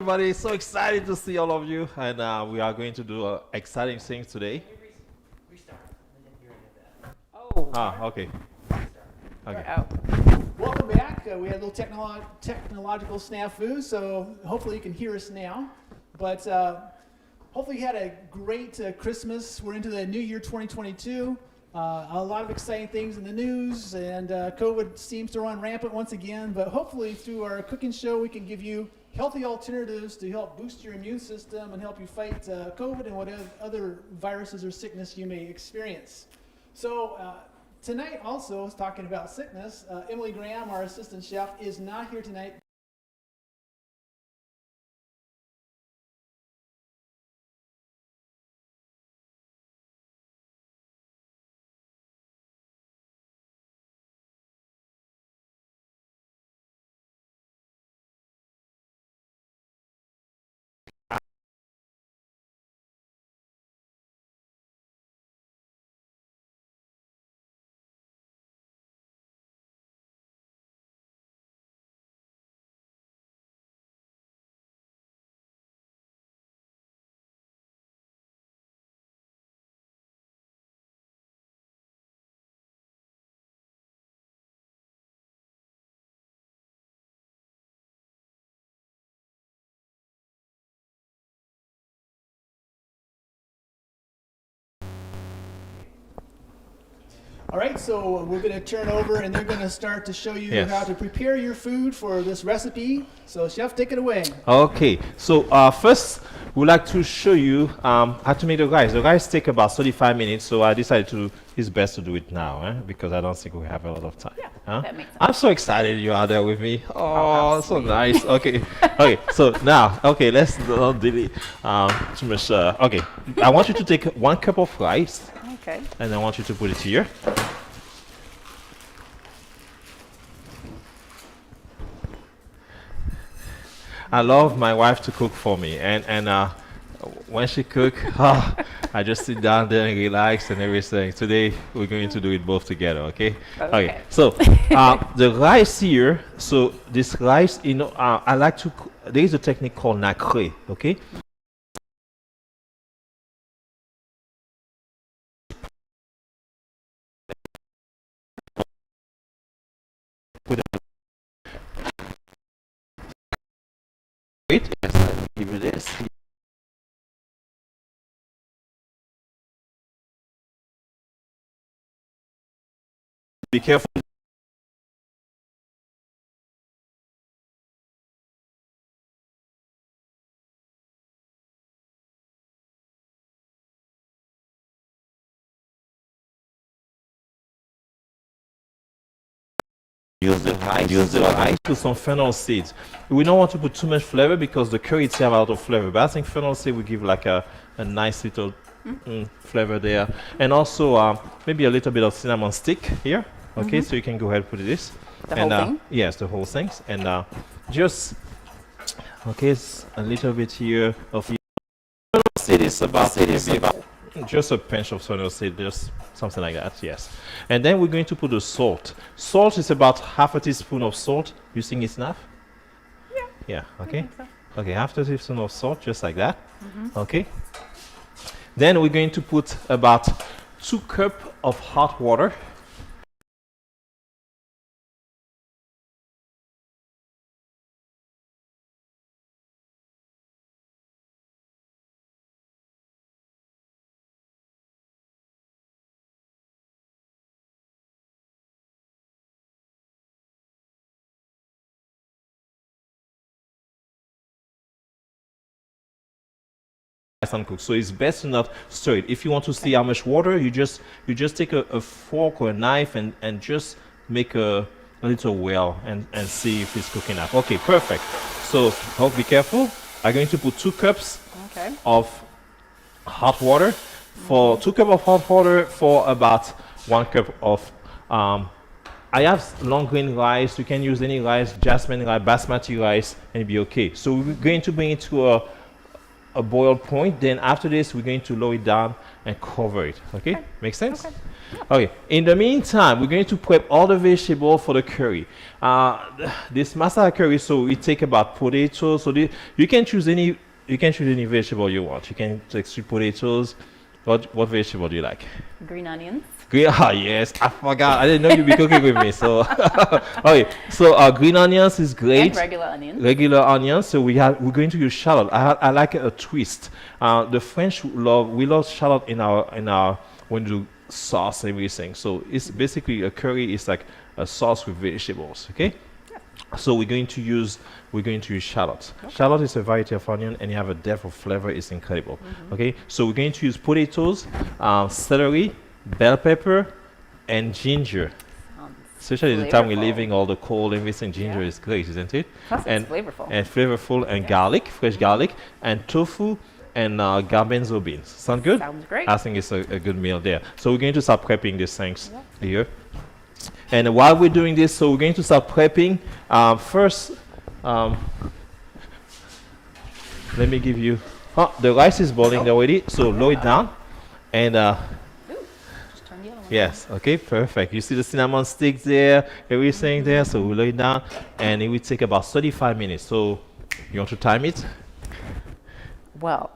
everybody. So excited to see all of you, and we are going to do exciting things today. Restart. Oh. Okay. Okay. Oh. Welcome back. We had a little technological snafu, so hopefully you can hear us now. But hopefully you had a great Christmas. We're into the new year 2022. A lot of exciting things in the news, and COVID seems to run rampant once again. But hopefully through our cooking show, we can give you healthy alternatives to help boost your immune system and help you fight COVID and whatever other viruses or sickness you may experience. So tonight also, talking about sickness, Emily Graham, our assistant chef, is not here tonight. All right, so we're going to turn over and they're going to start to show you Yes. how to prepare your food for this recipe. So chef, take it away. Okay. So first, we'd like to show you how to make the rice. The rice take about 35 minutes, so I decided it's best to do it now, because I don't think we have a lot of time. Yeah, that makes sense. I'm so excited you are there with me. how Oh, so sweet. nice. Okay. Okay. So now, let's not delay too much. Okay. I want you to take 1 cup of rice, Okay. and I want you to put it here. I love my wife to cook for me, and when she cook, I just sit down there and relax and everything. Today we're going to do it both together, okay? Okay. So the rice here. So this rice, I like to. There is a technique called nacré, okay? Put it. Yes, I'll give you this. Be careful. Use the rice with some fennel seeds. We don't want to put too much flavor because the curry itself has a lot of flavor, but I think fennel seed will give like a nice little flavor there. And also maybe a little bit of cinnamon stick here. Okay, so you can go ahead and put this. The whole thing? Yes, the whole thing. And just, it's a little bit here of fennel seed is about just a pinch of fennel seed, just something like that, yes. And then we're going to put the salt. Salt is about half a teaspoon of salt. You think it's enough? Yeah. Yeah, I okay. think so. Okay, half a teaspoon of salt, just like that. Okay. Then we're going to put about 2 cups of hot water. Uncooked, so it's best to not stir it. If you want to see how much water, you just take a fork or a knife and just make a little well and see if it's cooking up. Okay, perfect. So be careful. I'm going to put 2 cups Okay. of hot water. For 2 cups of hot water for about 1 cup of I have long grain rice. You can use any rice, jasmine rice, basmati rice, and it'll be okay. So we're going to bring it to a boil point. Then after this, we're going to lower it down and cover it. Okay? Make sense? Okay. Okay. In the meantime, we're going to prep all the vegetable for the curry. This masala curry, so it take about potatoes. So you can choose any. You can choose any vegetable you want. You can take sweet potatoes. What vegetable do you like? Green onions. Green, yes, I forgot. I didn't know you'd be cooking with me. So, okay. So, green onions is great. And regular onions. Regular onions. So we're going to use shallot. I like a twist. The French we love shallot in our when we do sauce and everything. So it's basically a curry is like a sauce with vegetables. Okay. So we're going to use shallots. Okay. Shallot is a variety of onion, and you have a depth of flavor. It's incredible. Okay, so we're going to use potatoes, celery, bell pepper, and ginger. Especially the time we're living all the cold and everything, ginger is great, isn't it? Plus it's flavorful. And flavorful, and garlic, fresh garlic, and tofu, and garbanzo beans. Sound good? Sounds great. I think it's a good meal there. So we're going to start prepping these things here. And while we're doing this, so we're going to start prepping. First, let me give you. Oh, the rice is boiling already, so lower it down. And Just turn the other one. yes, okay, perfect. You see the cinnamon sticks there, everything there. So we'll lower it down, and it will take about 35 minutes. So you want to time it? Well,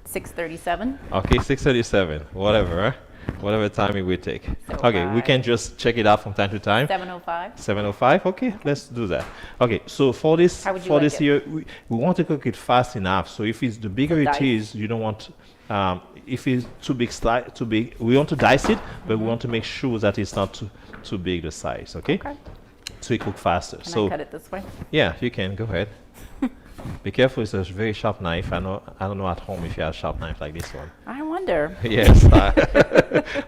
6:37. Okay, 6:37, whatever. Whatever time it will take. So Okay, we can just check it out from time to time. 7:05. 7:05. Okay, let's do that. Okay, so for this How would you like it? here, we want to cook it fast enough. So if it's the bigger it Dice. is, you don't want. If it's too big, we want to dice it, but we want to make sure that it's not too big the size. Okay. Okay. So it cook faster. Can So I cut it this way? yeah, you can go ahead. Be careful, it's a very sharp knife. I don't know at home if you have a sharp knife like this one. I wonder. Yes.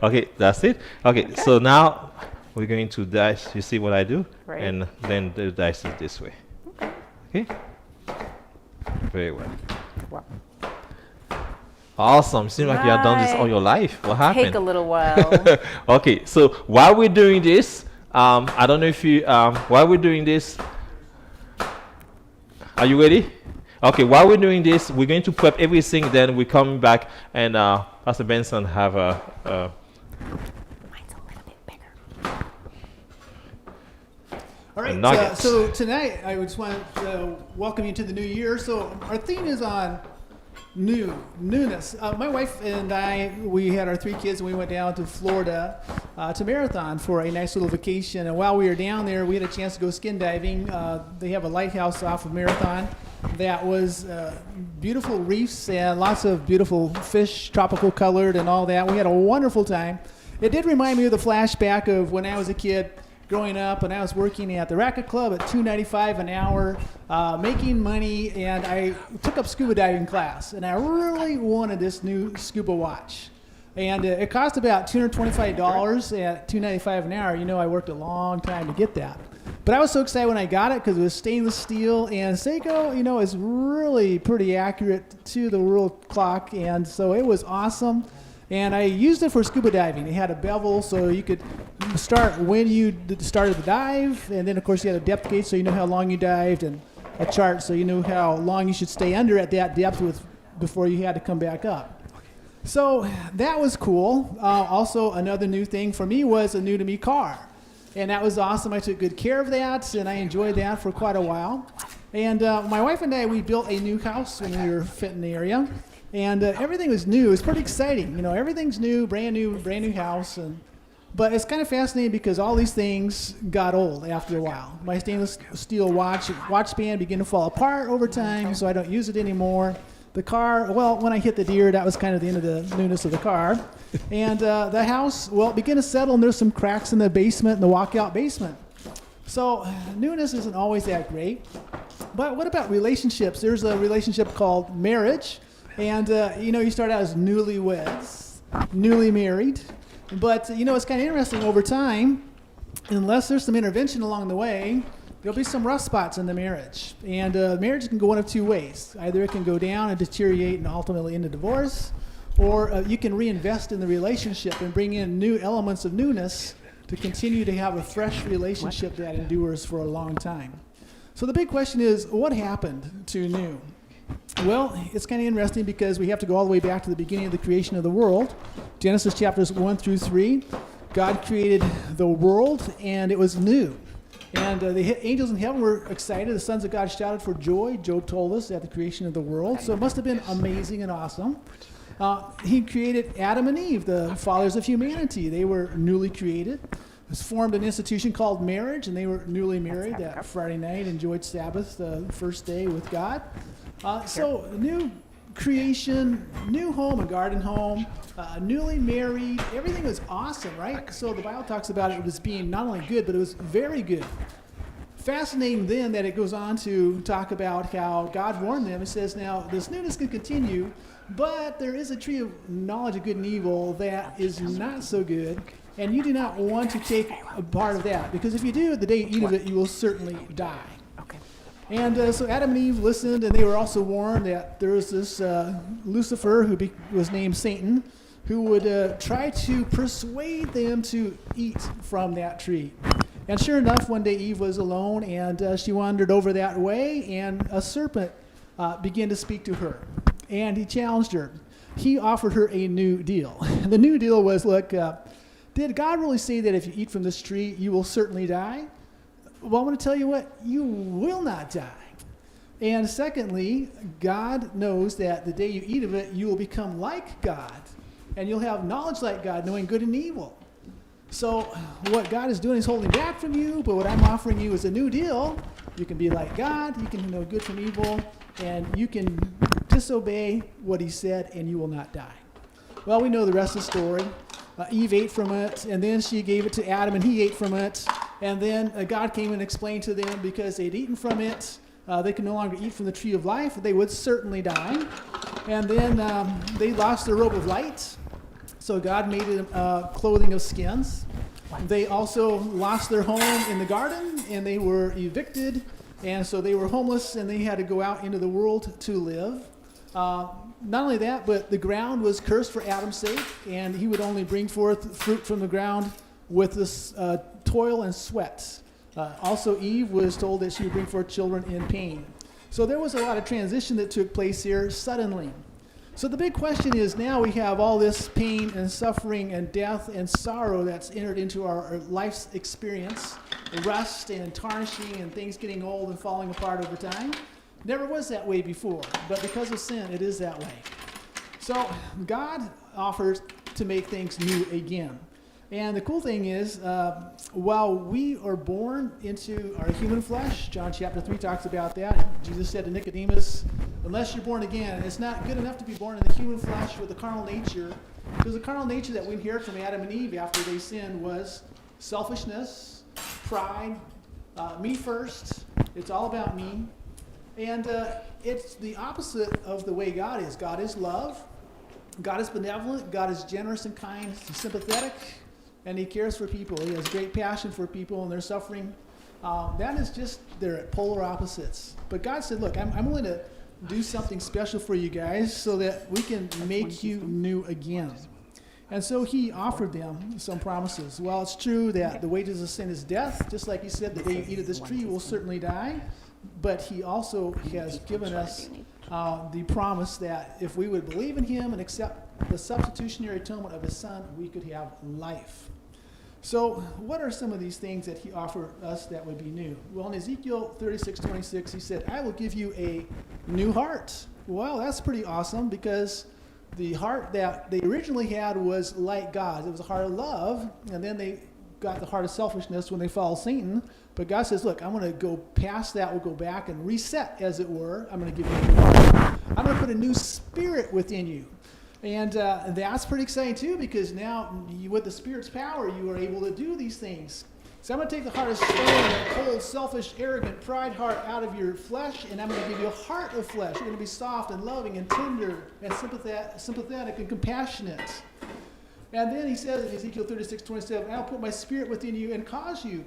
Okay, that's it. Okay, so now we're going to dice. You see what I do? Right. And then the dice it this way. Okay. Very well. Wow. Awesome. Seems like you have done this all your life. What happened? Take a little while. Okay, so while we're doing this, I don't know if you, while we're doing this, are you ready? Okay, while we're doing this, we're going to prep everything, then we're coming back, and Pastor Benson have a Mine's a little bit bigger. All right, nuggets. so tonight I just want to welcome you to the new year. So our theme is on newness. My wife and I, we had our 3 kids and we went down to Florida to Marathon for a nice little vacation. And while we were down there, we had a chance to go skin diving. They have a lighthouse off of Marathon that was beautiful reefs and lots of beautiful fish, tropical colored and all that. We had a wonderful time. It did remind me of the flashback of when I was a kid growing up, and I was working at the Racket Club at $2.95 an hour, making money, and I took up scuba diving class, and I really wanted this new scuba watch. And it cost about $225 at $2.95 an hour. You know, I worked a long time to get that. But I was so excited when I got it because it was stainless steel, and Seiko, you know, is really pretty accurate to the world clock, and so it was awesome. And I used it for scuba diving. It had a bevel so you could start when you started the dive, and then of course you had a depth gauge so you know how long you dived, and a chart so you knew how long you should stay under at that depth before you had to come back up. So that was cool. Also, another new thing for me was a new to me car. And that was awesome. I took good care of that, and I enjoyed that for quite a while. And my wife and I, we built a new house when we were fit in the area. And everything was new. It was pretty exciting. You know, everything's new, brand new house. But it's kind of fascinating because all these things got old after a while. My stainless steel watch band began to fall apart over time, so I don't use it anymore. The car, well, when I hit the deer, that was kind of the end of the newness of the car. And the house, well, it began to settle, and there's some cracks in the basement, in the walkout basement. So newness isn't always that great. But what about relationships? There's a relationship called marriage. And, you know, you start out as newlyweds, newly married. But, you know, it's kind of interesting over time, unless there's some intervention along the way, there'll be some rough spots in the marriage. And marriage can go one of two ways. Either it can go down and deteriorate and ultimately end in divorce, or you can reinvest in the relationship and bring in new elements of newness to continue to have a fresh relationship that endures for a long time. So the big question is, what happened to new? Well, it's kind of interesting because we have to go all the way back to the beginning of the creation of the world, Genesis chapters 1 through 3. God created the world, and it was new. And the angels in heaven were excited. The sons of God shouted for joy, Job told us, at the creation of the world. So it must have been amazing and awesome. He created Adam and Eve, the fathers of humanity. They were newly created. Was formed an institution called marriage, and they were newly married that Friday night, enjoyed Sabbath, the first day with God. So new creation, new home, a garden home, newly married, everything was awesome, right? So the Bible talks about it as being not only good, but it was very good. Fascinating then that it goes on to talk about how God warned them. It says, now, this newness can continue, but there is a tree of knowledge of good and evil that is not so good, and you do not want to take a part of that, because if you do, the day you eat of it, you will certainly die. Okay. And so Adam and Eve listened, and they were also warned that there was this Lucifer, who was named Satan, who would try to persuade them to eat from that tree. And sure enough, one day Eve was alone, and she wandered over that way, and a serpent began to speak to her. And he challenged her. He offered her a new deal. The new deal was, look, did God really say that if you eat from this tree, you will certainly die? Well, I'm going to tell you what, you will not die. And secondly, God knows that the day you eat of it, you will become like God. And you'll have knowledge like God, knowing good and evil. So what God is doing is holding back from you, but what I'm offering you is a new deal. You can be like God, you can know good from evil, and you can disobey what he said, and you will not die. Well, we know the rest of the story. Eve ate from it, and then she gave it to Adam, and he ate from it. And then God came and explained to them because they'd eaten from it, they could no longer eat from the tree of life. They would certainly die. And then they lost their robe of light. So God made them clothing of skins. They also lost their home in the garden, and they were evicted. And so they were homeless, and they had to go out into the world to live. Not only that, but the ground was cursed for Adam's sake, and he would only bring forth fruit from the ground with this toil and sweat. Also, Eve was told that she would bring forth children in pain. So there was a lot of transition that took place here suddenly. So the big question is, now we have all this pain and suffering and death and sorrow that's entered into our life's experience, rust and tarnishing and things getting old and falling apart over time. Never was that way before, but because of sin, it is that way. So God offers to make things new again. And the cool thing is, while we are born into our human flesh, John chapter 3 talks about that. Jesus said to Nicodemus, unless you're born again, it's not good enough to be born in the human flesh with the carnal nature, because the carnal nature that we inherit from Adam and Eve after they sinned was selfishness, pride, me first, it's all about me. And it's the opposite of the way God is. God is love. God is benevolent. God is generous and kind. He's sympathetic. And he cares for people. He has great passion for people and their suffering. That is just, they're at polar opposites. But God said, look, I'm willing to do something special for you guys so that we can make you new again. And so he offered them some promises. Well, it's true that the wages of sin is death. Just like he said, the day you eat of this tree, you will certainly die. But he also has given us the promise that if we would believe in him and accept the substitutionary atonement of his son, we could have life. So what are some of these things that he offered us that would be new? Well, in Ezekiel 36:26, he said, I will give you a new heart. Well, that's pretty awesome, because the heart that they originally had was like God's. It was a heart of love, and then they got the heart of selfishness when they followed Satan. But God says, look, I'm going to go past that. We'll go back and reset, as it were. I'm going to give you a new heart. I'm going to put a new spirit within you. And that's pretty exciting, too, because now with the Spirit's power, you are able to do these things. So I'm going to take the heart of stone, that cold, selfish, arrogant, pride heart out of your flesh, and I'm going to give you a heart of flesh. You're going to be soft and loving and tender and sympathetic and compassionate. And then he says in Ezekiel 36:27, I'll put my spirit within you and cause you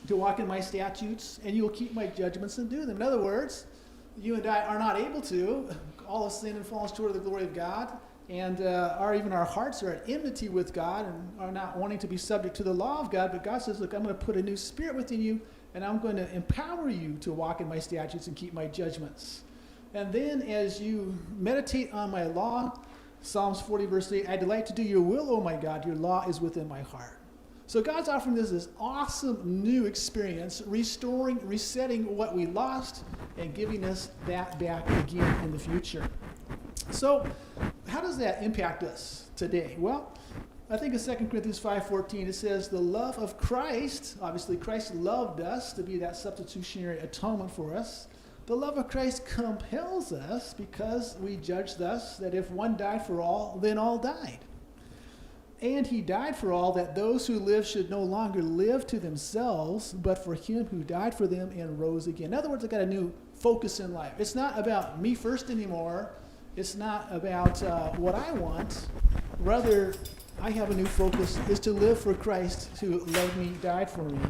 to walk in my statutes, and you will keep my judgments and do them. In other words, you and I are not able to. All have sinned and fallen short of the glory of God, and even our hearts are at enmity with God and are not wanting to be subject to the law of God. But God says, look, I'm going to put a new spirit within you, and I'm going to empower you to walk in my statutes and keep my judgments. And then as you meditate on my law, Psalms 40 verse 8, I delight to do your will, O my God. Your law is within my heart. So God's offering us this awesome new experience, restoring, resetting what we lost, and giving us that back again in the future. So how does that impact us today? Well, I think in 2 Corinthians 5:14 it says, the love of Christ, obviously Christ loved us to be that substitutionary atonement for us. The love of Christ compels us because we judge thus that if one died for all, then all died. And he died for all, that those who live should no longer live to themselves, but for him who died for them and rose again. In other words, I got a new focus in life. It's not about me first anymore. It's not about what I want. Rather, I have a new focus, is to live for Christ who loved me, died for me,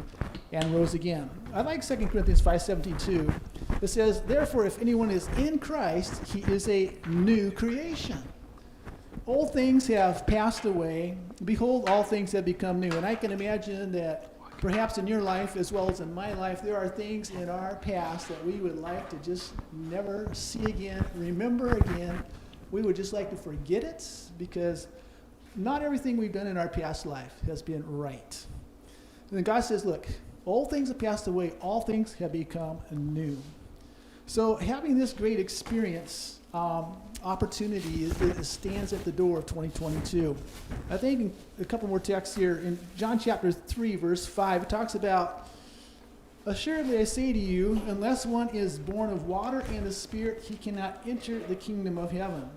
and rose again. I like 2 Corinthians 5:17 too. It says, therefore, if anyone is in Christ, he is a new creation. Old things have passed away. Behold, all things have become new. And I can imagine that perhaps in your life as well as in my life, there are things in our past that we would like to just never see again, remember again. We would just like to forget it because not everything we've done in our past life has been right. And then God says, look, old things have passed away, all things have become new. So having this great experience, opportunity it stands at the door of 2022. I think in a couple more texts here, in John chapter 3, verse 5, it talks about, assuredly I say to you, unless one is born of water and the Spirit, he cannot enter the kingdom of heaven.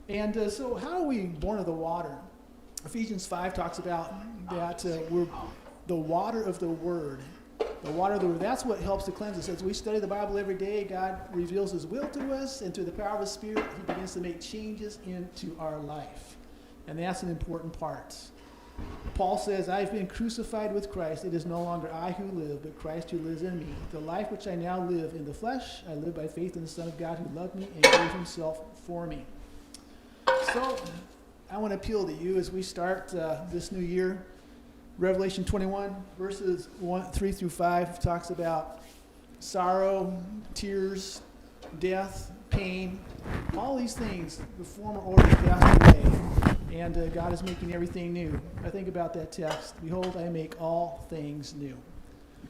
And so how are we born of the water? Ephesians 5 talks about that we're the water of the Word. The water of the Word, that's what helps to cleanse us. As we study the Bible every day, God reveals His will to us, and through the power of His Spirit, He begins to make changes into our life. And that's an important part. Paul says, I've been crucified with Christ. It is no longer I who live, but Christ who lives in me. The life which I now live in the flesh, I live by faith in the Son of God who loved me and gave Himself for me. So I want to appeal to you as we start this new year. Revelation 21, verses 3 through 5 talks about sorrow, tears, death, pain, all these things, the former order passed away, and God is making everything new. I think about that text, behold, I make all things new.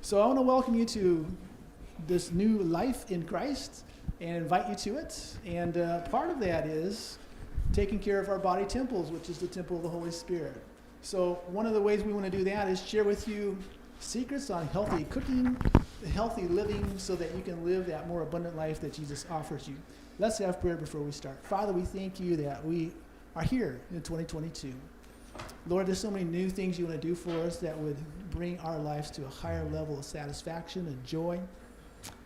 So I want to welcome you to this new life in Christ and invite you to it, and part of that is taking care of our body temples, which is the temple of the Holy Spirit. So one of the ways we want to do that is share with you secrets on healthy cooking, healthy living, so that you can live that more abundant life that Jesus offers you. Let's have prayer before we start. Father, we thank you that we are here in 2022. Lord, there's so many new things you want to do for us that would bring our lives to a higher level of satisfaction and joy.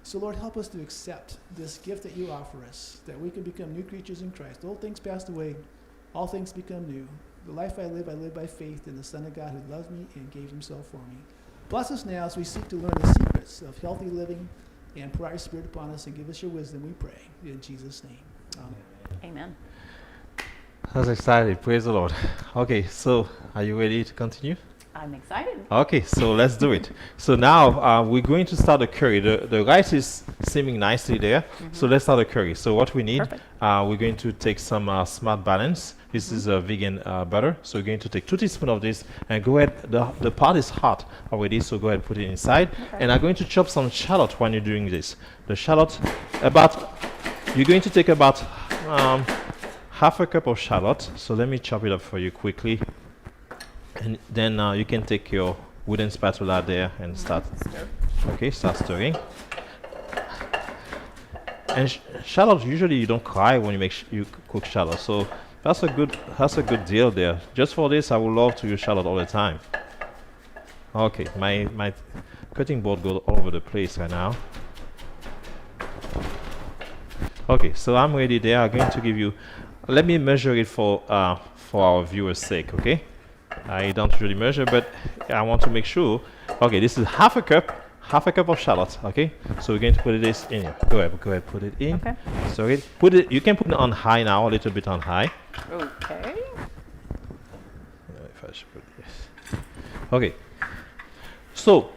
So Lord, help us to accept this gift that you offer us, that we can become new creatures in Christ. Old things passed away, all things become new. The life I live by faith in the Son of God who loves me and gave Himself for me. Bless us now as we seek to learn the secrets of healthy living, and pour out your Spirit upon us and give us your wisdom, we pray. In Jesus' name. Amen. Amen. I was excited. Praise the Lord. Okay, so are you ready to continue? I'm excited. Okay, so let's do it. So now we're going to start the curry. The rice is simmering nicely there. So let's start the curry. So what we need, we're going to take some Smart Balance. This is a vegan butter. So we're going to take 2 teaspoons of this and go ahead. The pot is hot already, so go ahead and put it inside. Okay. And I'm going to chop some shallot when you're doing this. The shallot, you're going to take about half a cup of shallot. So let me chop it up for you quickly. And then you can take your wooden spatula there and start. Start stirring. And shallot, usually you don't cry when you cook shallot, so that's a good deal there. Just for this, I would love to use shallot all the time. Okay, my cutting board goes all over the place right now. Okay, so I'm ready there. I'm going to give you. Let me measure it for our viewers' sake. Okay. I don't really measure, but I want to make sure. Okay, this is half a cup of shallot. Okay, so we're going to put this in here. Go ahead, put it in. Okay. So you can put it on high now, a little bit on high. Okay. If I should put this. Okay. So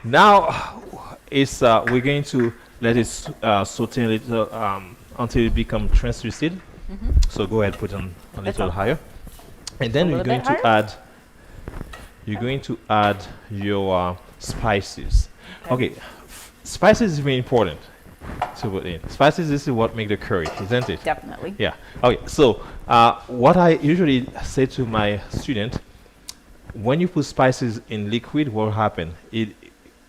now we're going to let it saute a little until it becomes translucent. So go ahead, put it on a little higher. And then we're going to add you're going to add your spices. Okay, spices is very important to put in. Spices is what make the curry, isn't it? Definitely. Yeah. Okay. So what I usually say to my student, when you put spices in liquid, what will happen?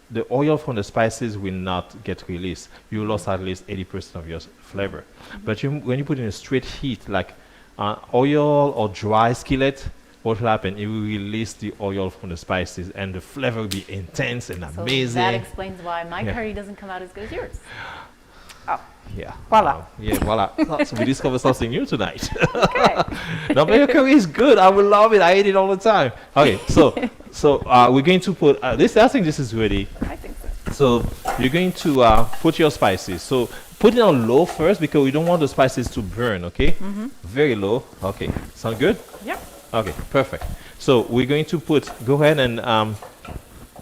The oil from the spices will not get released. You lost at least 80% of your flavor. But when you put in a straight heat, like oil or dry skillet, what will happen? It will release the oil from the spices, and the flavor will be intense and So amazing. that explains why my curry doesn't come out as good as yours. Oh, Yeah. Voila. Voila. So we discovered something new tonight. okay. No, but your curry is good. I will love it. I eat it all the time. Okay, so we're going to put this. I think this is ready. I think so. So you're going to put your spices. So put it on low first because we don't want the spices to burn. Okay. Very low. Okay. Sound good? Yep. Okay. Perfect. So we're going to put. Go ahead and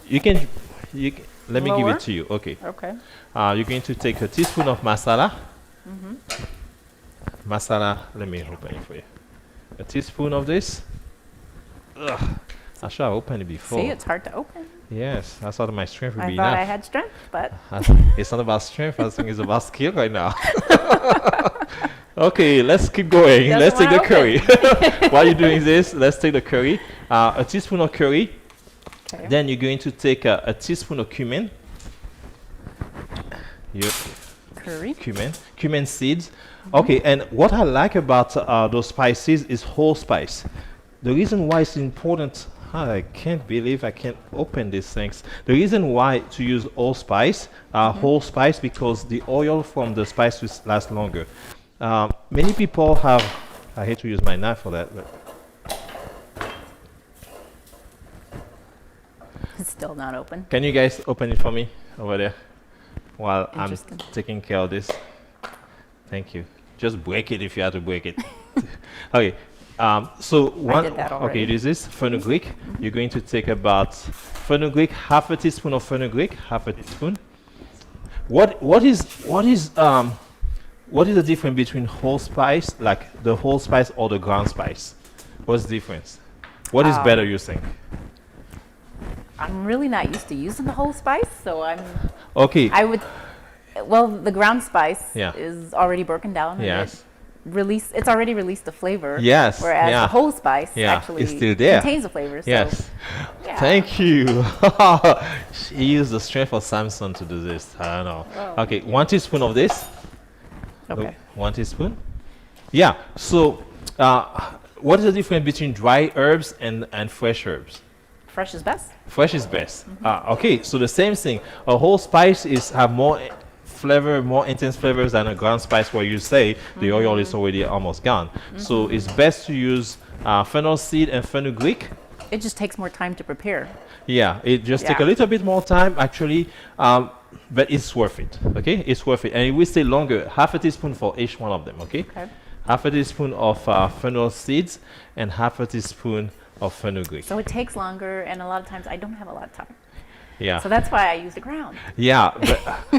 you can. Let me give Lower? it to you. Okay. Okay. You're going to take a teaspoon of masala. Masala, let me open it for you. A teaspoon of this. Ugh, I should have opened it before. See, it's hard to open. Yes, I thought my strength would I be thought enough. I had strength, but It's not about strength, I think it's about skill right now. Okay, let's keep going. Doesn't Let's take the wanna curry. While you're doing this, let's take the curry. A teaspoon of curry. okay. Then you're going to take a teaspoon of cumin. Yep. Cumin seeds. Okay, and what I like about those spices is whole spice. The reason why it's important, I can't believe I can't open these things. The reason why to use whole spice, because the oil from the spice will last longer. Many people have, I hate to use my knife for that, but It's still not open. can you guys open it for me over there while I'm Interesting. taking care of this? Thank you. Just break it if you have to break it. Okay. So did that already. okay, this is fenugreek. You're going to take about fenugreek, half a teaspoon of fenugreek, half a teaspoon. What is the difference between whole spice, like the whole spice or the ground spice? What's the difference? What is better, you think? I'm really not used to using the whole spice, so Okay. well, the ground spice Yeah. is already broken down. And Yes. it's already released the flavor. Yes, Whereas yeah. the whole spice Yeah, actually it's still there. contains the flavor. So Yes. yeah. Thank you. She used the strength of Samson to do this. I don't know. Oh. Okay, 1 teaspoon of this. Okay. 1 teaspoon. Yeah. So, what is the difference between dry herbs and fresh herbs? Fresh is best. Fresh is best. Okay, so the same thing. A whole spice have more flavor, more intense flavors than a ground spice where you say the oil is already almost gone. So it's best to use fennel seed and fenugreek. It just takes more time to prepare. Yeah, it just take a Yeah. little bit more time actually, but it's worth it. Okay, it's worth it, and it will stay longer. Half a teaspoon for each one of them. Okay, Okay. half a teaspoon of fennel seeds and half a teaspoon of fenugreek. So it takes longer, and a lot of times I don't have a lot of time. Yeah, So that's why I use the ground. yeah,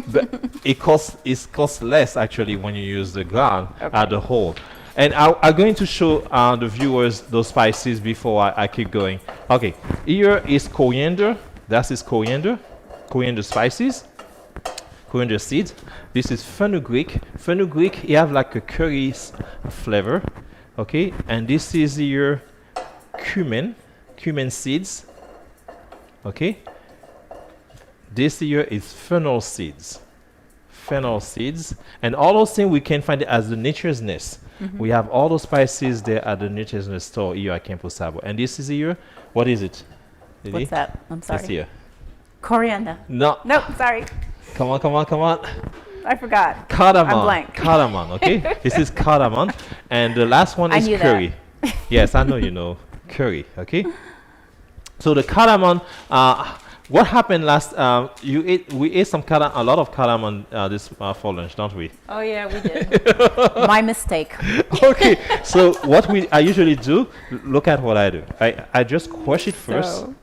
but it costs less actually when you use the ground at the whole. And I'm going to show the viewers those spices before I keep going. Okay, here is coriander. That is coriander spices, coriander seeds. This is fenugreek. Fenugreek, you have like a curry flavor. Okay, and this is your cumin seeds. Okay, this here is fennel seeds. And all those things we can find it as the nature's nest. We have all those spices there at the nature's nest store here at Campo Sabo. And this is here, what is it? Lily? What's that? I'm sorry. This here. Coriander. No, Nope, sorry. come on. I forgot. Cardamom. I'm blank. Cardamom, okay? This is cardamom. And the last one I is knew that. curry. Yes, I know you know curry, okay? So the cardamom, what happened last? We ate a lot of cardamom this for lunch, don't we? Oh yeah, we did. My mistake. Okay. So what I usually do, look at what I do. I just crush it first. So,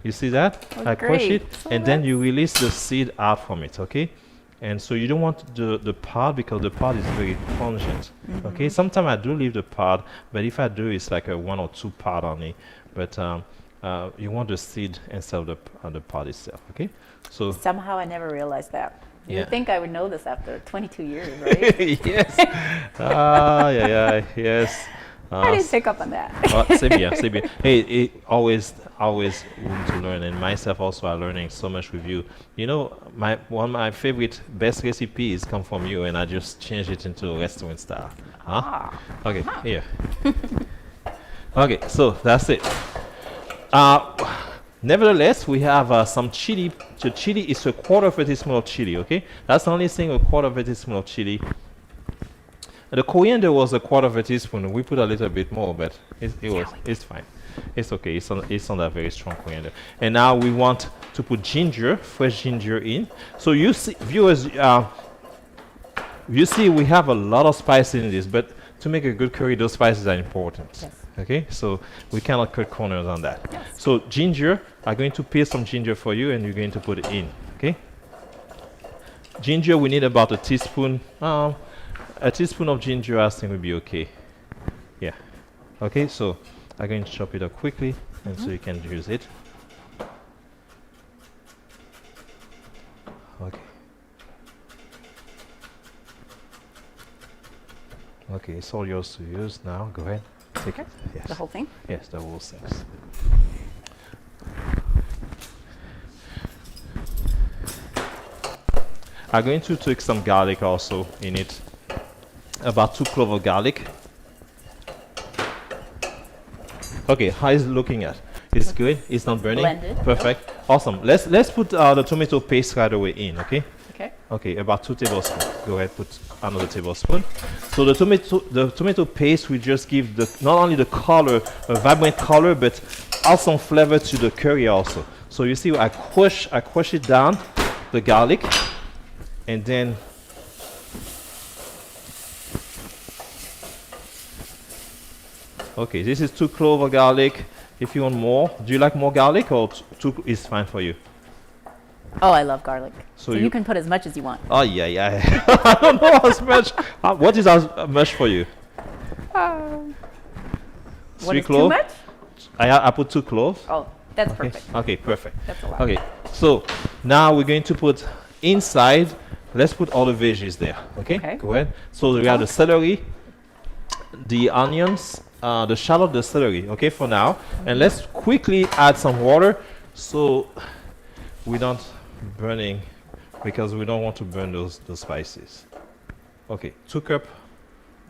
You see that? Oh, I crush great. it, So and then you release the seed out from it. Okay. And so you don't want the pod because the pod is very pungent. Okay. Sometimes I do leave the pod, but if I do, it's like a 1 or 2 pod only. But you want the seed instead of the pod itself. Okay, so Somehow I never realized that. You Yeah. would think I would know this after 22 years, right? yes, yes. I didn't pick up on that. Same here, same here. Hey, always room to learn, and myself also are learning so much with you. You know, one of my favorite best recipes come from you, and I just changed it into a restaurant style. Huh? Okay, here. Okay, so that's it. Nevertheless, we have some chili. The chili is a quarter of a teaspoon of chili. Okay, that's the only thing. A quarter of a teaspoon of chili. The coriander was a quarter of a teaspoon. We put a little bit more, but it's fine. It's okay. It's not a very strong coriander. And now we want to put ginger, fresh ginger in. So you see, viewers, you see we have a lot of spice in this, but to make a good curry, those spices are important. Yes. Okay, so we cannot cut corners on that. Yes. So ginger, I'm going to peel some ginger for you, and you're going to put it in. Okay. Ginger, we need about a teaspoon. A teaspoon of ginger, I think, would be okay. Yeah. Okay, so I'm going to chop it up quickly, and so you can use it. Okay. Okay, it's all yours to use now. Go ahead. Take it. Yes. The whole thing? Yes, the whole thing. I'm going to take some garlic also in it. About 2 cloves of garlic. Okay, how is it looking at? It's good. It's not burning. Blended. Perfect. Awesome. Let's put the tomato paste right away in. Okay. Okay. Okay. About 2 tablespoons. Go ahead. Put another tablespoon. So the tomato paste will just give not only the color, a vibrant color, but also flavor to the curry also. So you see, I crush it down, the garlic, and then. Okay, this is 2 cloves of garlic. If you want more, do you like more garlic, or 2 is fine for you? Oh, I love garlic. So So you can put as much as you want. Oh yeah. I don't know as much. What is as much for you? What 3 is too cloves? much? I put 2 cloves. Oh, that's Okay. perfect. Okay, perfect. That's a lot. Okay, so now we're going to put inside. Let's put all the veggies there. Okay. Okay. Go ahead. So we have the celery, the onions, the shallot, the celery. Okay, for now, and let's quickly add some water so we don't burning, because we don't want to burn those spices. Okay, 2 cups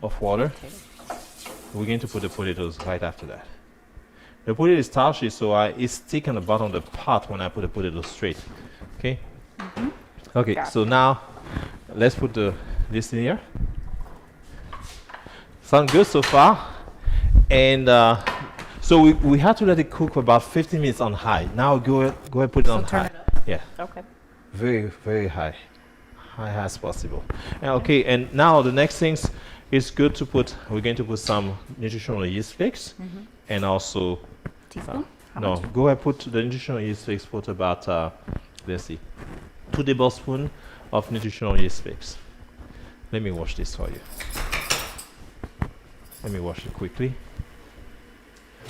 of water. Okay. We're going to put the potatoes right after that. The potato is starchy, so it's thick on the bottom of the pot when I put the potato straight. Okay. Okay. Got So now let's put this in here. Sound good so far? And so we had to let it cook for about 15 minutes on high. Now go ahead, put it on turn high. it up. Yeah. Okay. Very, very high as possible. Okay, and now the next things is good to put. We're going to put some nutritional yeast flakes, and also Teaspoon? How no. much? Go ahead, put the nutritional yeast flakes. Put about let's see, 2 tablespoons of nutritional yeast flakes. Let me wash this for you. Let me wash it quickly.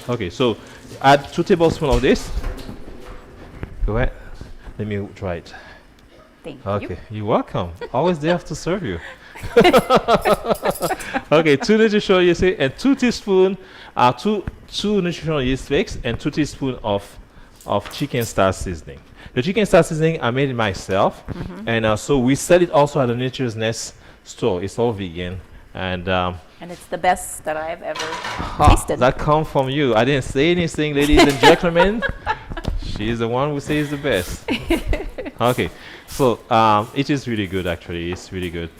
Okay, so add 2 tablespoons of this. Go ahead. Let me try it. Thank Okay, you. you're welcome. Always there to serve you. Okay, 2 nutritional yeast flakes and 2 teaspoons, two nutritional yeast flakes and 2 teaspoons of chicken style seasoning. The chicken style seasoning I made it myself, and so we sell it also at the Nature's Nest store. It's all vegan, and And it's the best that I've ever tasted. that come from you. I didn't say anything, ladies and gentlemen. She's the one who says the best. Okay, so it is really good. Actually, it's really good.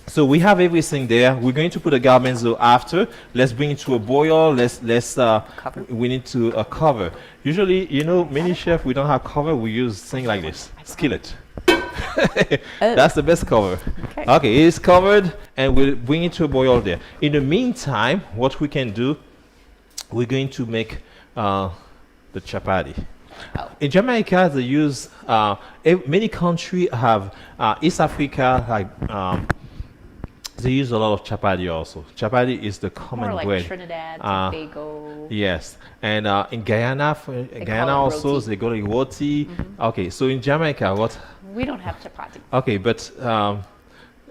So we have everything there. We're going to put a garbanzo after. Let's bring it to a boil. Cover. We need to cover. Usually, many chefs, we don't have cover. We use thing like this, skillet. That's the best cover. Okay, it is covered, and we'll bring it to a boil there. In the meantime, what we can do, we're going to make the chapati. In Jamaica, they use many countries have East Africa, like They use a lot of chapati also. Chapati is the common More like bread. Trinidad, Uh, Tobago. Yes, and in Guyana, Guyana call it also roti. they go like roti. Okay, so in Jamaica, what? We don't have chapati. Okay, but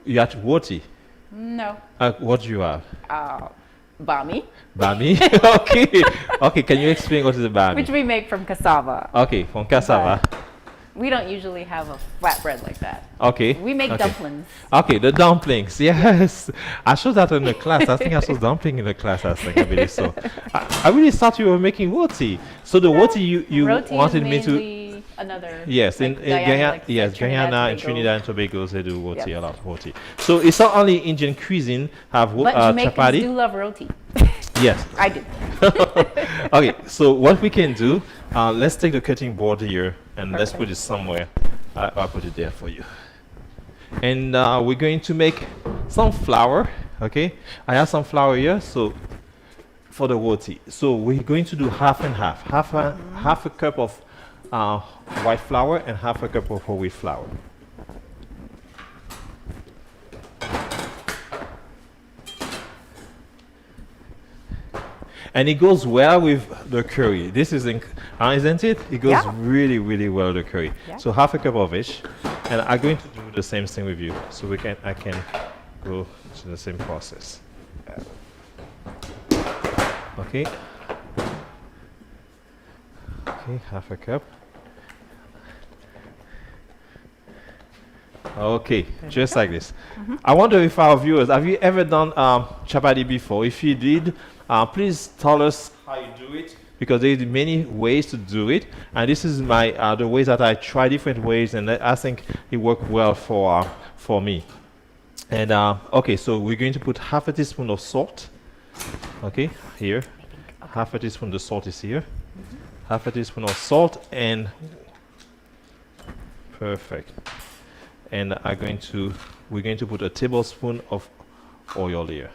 you had roti. No. What do you have? Bami, Bami. Okay, okay. Can you explain what is a bami? which we make from cassava. Okay, from cassava. We don't usually have a flatbread like that. Okay. We make okay. dumplings. Okay, the dumplings. Yes, I showed that in the class. I think I saw dumpling in the class. I think I believe so. I really thought you were making roti. So the roti you Roti wanted is me to. mainly another. Yes, like in Guyana, Guyana, like yes, Trinidad, Guyana and Tobago. Trinidad and Tobago, they do roti, Yep. a lot of roti. So it's not only Indian cuisine have But Jamaicans chapati. do love roti. Yes. I do. Okay, so what we can do, let's take the cutting board here and let's put it somewhere. I'll put it there for you. And we're going to make some flour. Okay, I have some flour here, so for the roti. So we're going to do half and half. Half a cup of white flour and half a cup of whole wheat flour. And it goes well with the curry. This is, isn't it? It goes Yeah. really, really well with the curry. Yeah. So half a cup of each. And I'm going to do the same thing with you. So I can go to the same process. Okay. Okay, half a cup. Okay, just like this. I wonder if our viewers, have you ever done chapati before? If you did, please tell us how you do it, because there's many ways to do it, and this is my the ways that I try different ways, and I think it worked well for me. And okay, so we're going to put half a teaspoon of salt. Okay, here, half a teaspoon. The salt is here. Half a teaspoon of salt, and perfect. And we're going to put a tablespoon of oil here.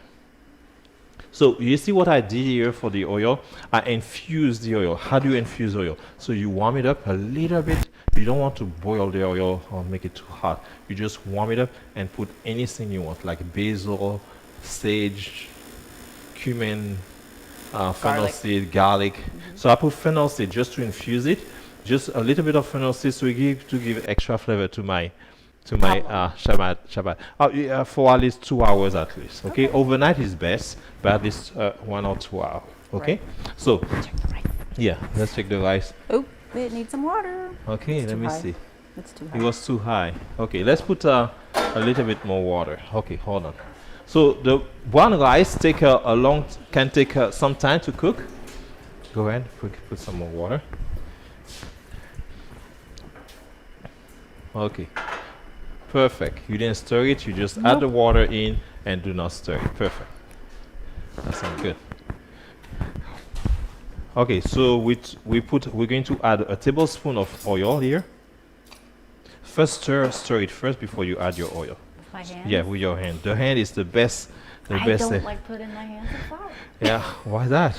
So you see what I did here for the oil? I infused the oil. How do you infuse oil? So you warm it up a little bit. You don't want to boil the oil or make it too hot. You just warm it up and put anything you want, like basil, sage, cumin, fennel seed, garlic. So I put fennel seed just to infuse it. Just a little bit of fennel seed to give extra flavor to my Shabbat. For at least 2 hours at least. Okay? Overnight is best, but at least 1 or 2 hours. Okay? Right. So Check the rice. yeah, let's check the rice. Oh, it needs some water. Okay, It's let too me high. see. It's too high. It was too high. Okay, let's put a little bit more water. Okay, hold on. So the brown rice can take some time to cook. Go ahead, put some more water. Okay. Perfect. You didn't stir it, you just add the water in and do not stir it. Perfect. That sounds good. Okay, so we're going to add a tablespoon of oil here. First stir it first before you add your oil. My hands? Yeah, with your hand. The hand is the best. I don't like putting my hands in flour. Yeah, why that?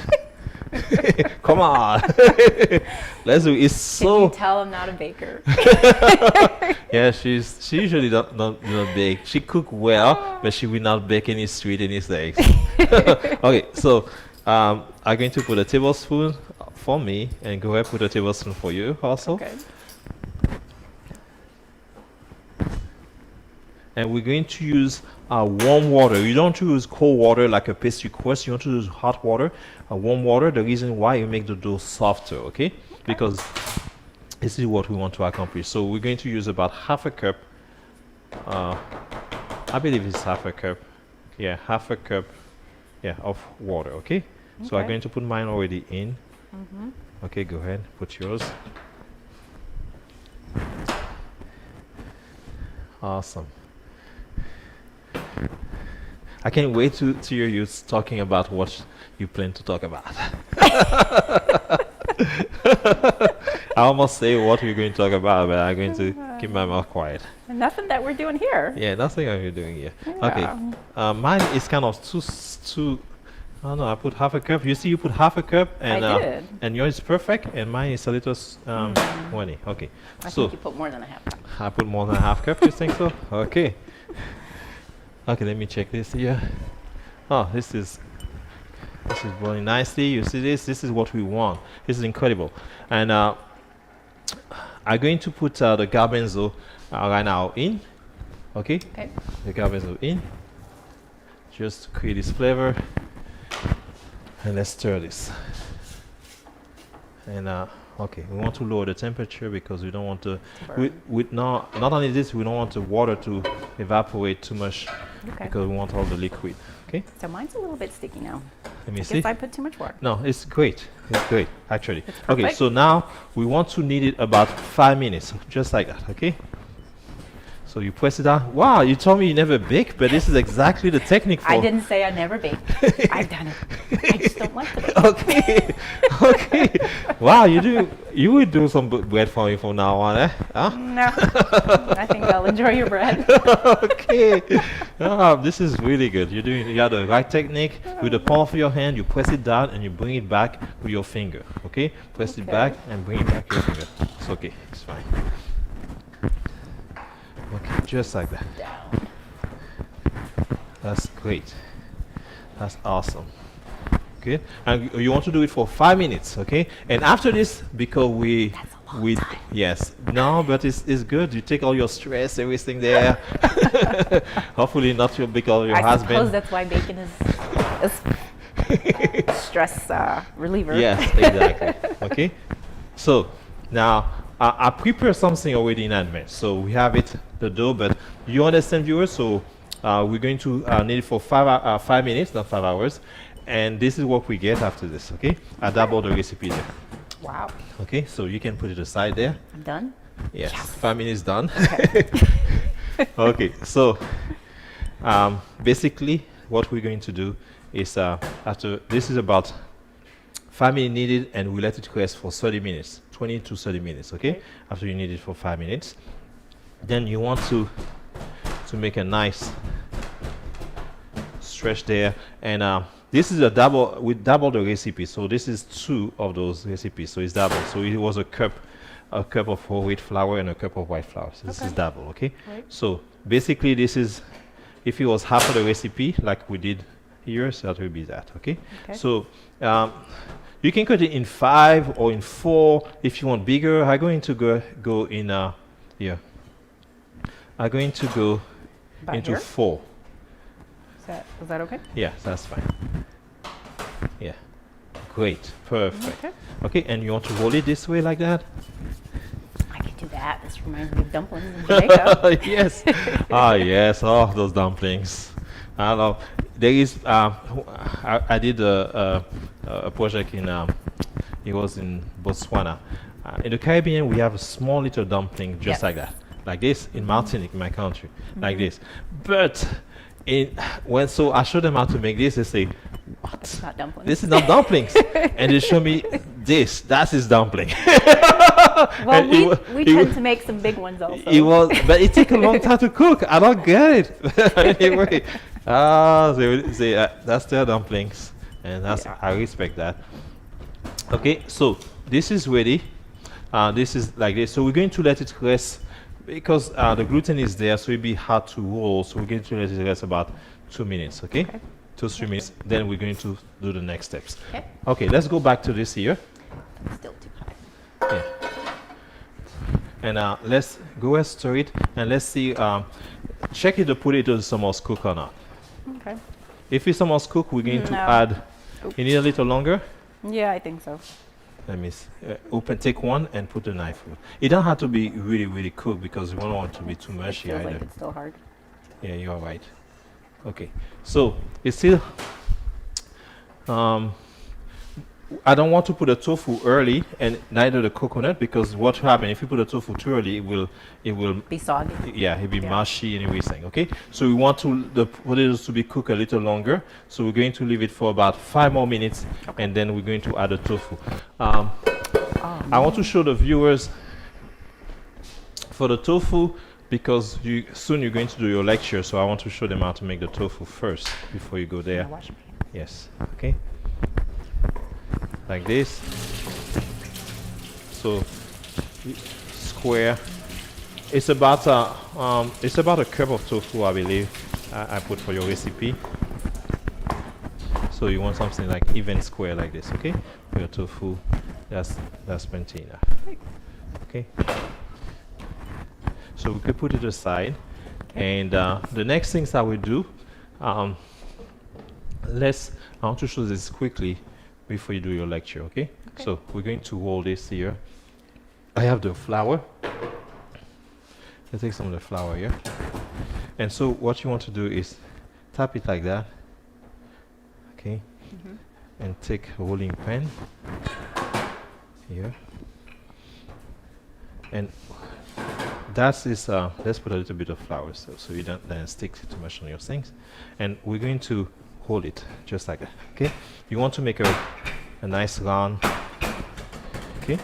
Come on. Let's do it. It's Can so you tell I'm not a baker? yeah, she usually don't bake. She cook well, but she will not bake any sweet, any eggs. Okay, so I'm going to put a tablespoon for me, and go ahead put a tablespoon for you also. Okay. And we're going to use warm water. You don't use cold water like a pastry crust. You want to use hot water, warm water. The reason why you make the dough softer, okay? Because this is what we want to accomplish. So we're going to use about half a cup. I believe it's half a cup. Yeah, half a cup. Yeah, of water. Okay. So I'm Okay. going to put mine already in. Okay, go ahead. Put yours. Awesome. I can't wait to hear you talking about what you plan to talk about. I almost say what we're going to talk about, but I'm going to keep my mouth quiet. Nothing that we're doing here. Yeah, nothing I'm doing here. Yeah. Okay. Mine is kind of too. I don't know. I put half a cup. You see, you put half a cup, and I did. and yours is perfect, and mine is a little winey. Okay. I So think you put more than a half cup. I put more than a half cup. You think so? Okay. Okay, let me check this here. Oh, this is boiling nicely. You see this? This is what we want. This is incredible. And I'm going to put the garbanzo right now in. Okay? Okay. The garbanzo in. Just to create this flavor. And let's stir this. And okay, we want to lower the temperature because we don't want to. Not only this, we don't want the water to evaporate too much Okay. because we want all the liquid. Okay. So mine's a little bit sticky now. Let me I see. guess I put too much water. No, it's great. It's great, actually. It's Okay, perfect. so now we want to knead it about 5 minutes, just like that. Okay. So you press it down. Wow, you told me you never bake, but this is exactly the technique for. I didn't say I never bake. I've done it. I just don't like to bake. Okay, okay. Wow, you would do some bread for me from now on, eh? Huh? No. I think I'll enjoy your bread. Okay. This is really good. You got the right technique. With the palm of your hand, you press it down and you bring it back with your finger. Okay? Press it Okay. back and bring it back with your finger. It's okay. It's fine. Okay, just like that. That's great. That's awesome. Okay, and you want to do it for 5 minutes, okay? And after this, because we yes, no, but it's good. You take all your stress, everything there. Hopefully not because your I suppose husband. that's why bacon is stress reliever. Yes, exactly. Okay, so now I prepare something already in advance. So we have it, the dough, but you understand, viewers? So we're going to knead it for 5 minutes, not 5 hours. And this is what we get after this, okay? I double the recipe there. Wow. Okay, so you can put it aside there. I'm done. Yes, 5 minutes done. Okay. Okay, so basically what we're going to do is after this is about 5 minutes kneaded, and we let it rest for 30 minutes, 20 to 30 minutes, okay? Okay. After you knead it for 5 minutes. Then you want to make a nice stretch there, and this is we double the recipe, so this is 2 of those recipes, so it's double. So it was a cup of whole wheat flour and a cup of white flour. So this is Okay. double, okay? Right. So basically this is, if it was half of the recipe like we did here, so that will be that, okay? Okay. So you can cut it in 5 or in 4 if you want bigger. I'm going to go in here. I'm going to go About into here? 4. Is that okay? Yeah, that's fine. Yeah, great, perfect. Okay. Okay, and you want to roll it this way like that? I can do that. This reminds me of dumplings in Jamaica. Yes. Ah, yes. Oh, those dumplings. I don't know. There is. I did a project in. It was in Botswana. In the Caribbean, we have a small little dumpling just Yes. like that, like this in Martinique, my country, like this. But so I showed them how to make this, they say, "What? Not dumplings. This is not dumplings." And they show me this. That is dumpling. Well, And we tend to make some big ones also. it was, but it takes a long time to cook. I don't get it. Anyway, that's their dumplings, and Yeah. I respect that. Okay, so this is ready. This is like this. So we're going to let it rest because the gluten is there, so it'll be hard to roll. So we're going to let it rest about 2 minutes. Okay, Okay. 2-3 minutes. Then we're going to do the next steps. Okay. Okay, let's go back to this here. Still too hot. Yeah. And let's go and stir it, and let's see. Check if the potato is almost cooked or not. Okay. If it's almost cooked, we're going to No. add. You need a little longer. Yeah, I think so. Let me take one and put the knife through. It don't have to be really, really cooked because we don't want it to be too It mushy feels either. like it's still hard. Yeah, you're right. Okay, so it's still. I don't want to put the tofu early, and neither the coconut, because what happens if you put the tofu too early, it will Be soggy. yeah, it'll be Yeah. mushy and everything. Okay, so we want the potatoes to be cooked a little longer. So we're going to leave it for about 5 more minutes, and then we're going to add the tofu. I want to show the viewers for the tofu because soon you're going to do your lecture. So I want to show them how to make the tofu first before you go there. Wash my hands. Yes. Okay. Like this. So square. It's about a cup of tofu, I believe. I put for your recipe. So you want something like even square like this, okay? For your tofu, that's plenty enough. Okay. So we could put it aside, and the next things I will do. I want to show this quickly before you do your lecture, okay? So we're going to roll this here. I have the flour. Let's take some of the flour here. And so what you want to do is tap it like that, okay? And take a rolling pan here. And that is, let's put a little bit of flour so you don't then stick too much on your things. And we're going to hold it just like that, okay? You want to make a nice round, okay?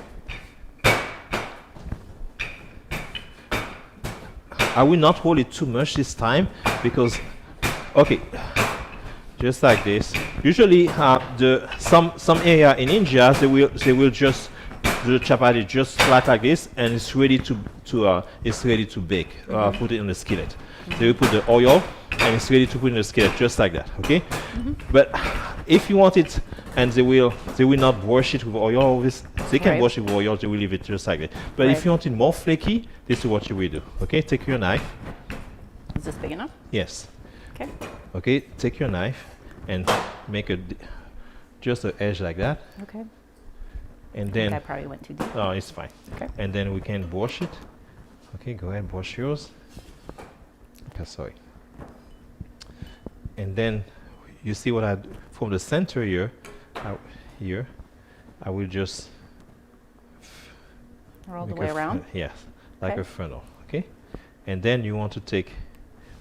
I will not hold it too much this time because, okay, just like this. Usually, some area in India they will just do the chapati just flat like this, and it's ready to bake. Put it in the skillet. They will put the oil, and it's ready to put in the skillet just like that. Okay, but if you want it, and they will not wash it with oil. Always they can wash it with oil. They will leave it just like that. But if you want it more flaky, this is what you will do. Okay, take your knife. Is this big enough? Yes. Okay. Okay, take your knife and make just an edge like that. Okay. And I then think I probably went too deep. oh, it's fine. Okay. And then we can wash it. Okay, go ahead, wash yours. Okay, sorry. And then you see what I do from the center here. I will just Or all the make way around? Yes, like Okay. a funnel. Okay, and then you want to take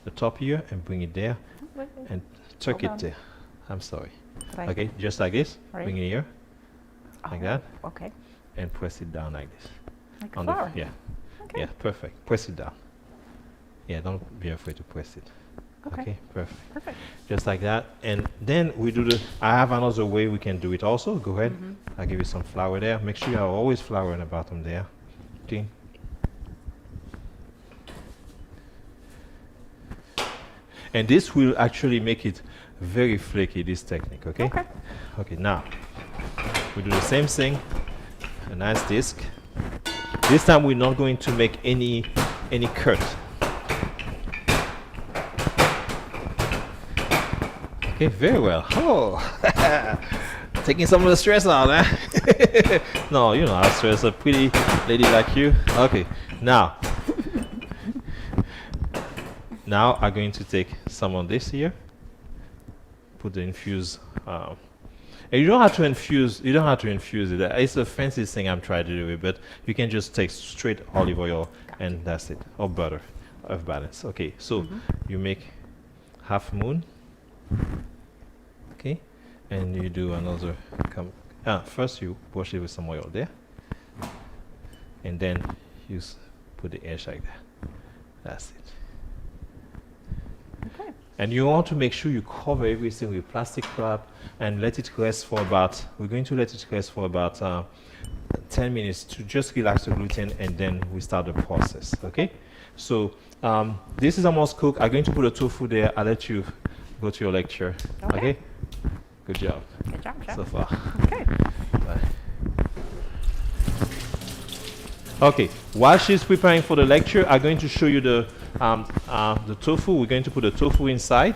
the top here and bring it there Wait. and tuck Hold it on. there. I'm sorry. Right. Okay, just like this. Right. Bring it here like that Okay. and press it down like this. Like a On flower. yeah. Okay. Yeah, perfect. Press it down. Yeah, don't be afraid to press it. Okay. Perfect. Perfect. Just like that. And then we do I have another way we can do it also. Go ahead. I'll give you some flour there. Make sure you have always flour in the bottom there. Okay. And this will actually make it very flaky, this technique, okay? Okay. Okay, now we do the same thing. A nice disc. This time we're not going to make any cut. Okay, very well. Oh, taking some of the stress out, eh? No, you know how stress a pretty lady like you. Okay, now I'm going to take some of this here. Put the infuse. And you don't have to infuse. You don't have to infuse it. It's a fancy thing I'm trying to do it, but you can just take straight olive oil and that's it, or butter, of balance. Okay, so you make half moon. Okay, and you do another. First you wash it with some oil there, and then you put the edge like that. That's it. Okay. And you want to make sure you cover everything with plastic wrap and let it rest for about, we're going to let it rest for about 10 minutes to just relax the gluten, and then we start the process, okay? So this is almost cooked. I'm going to put the tofu there. I'll let you go to your lecture, okay? Good job. Good job, Chef. So far. Okay. Bye. Okay, while she's preparing for the lecture, I'm going to show you the tofu. We're going to put the tofu inside.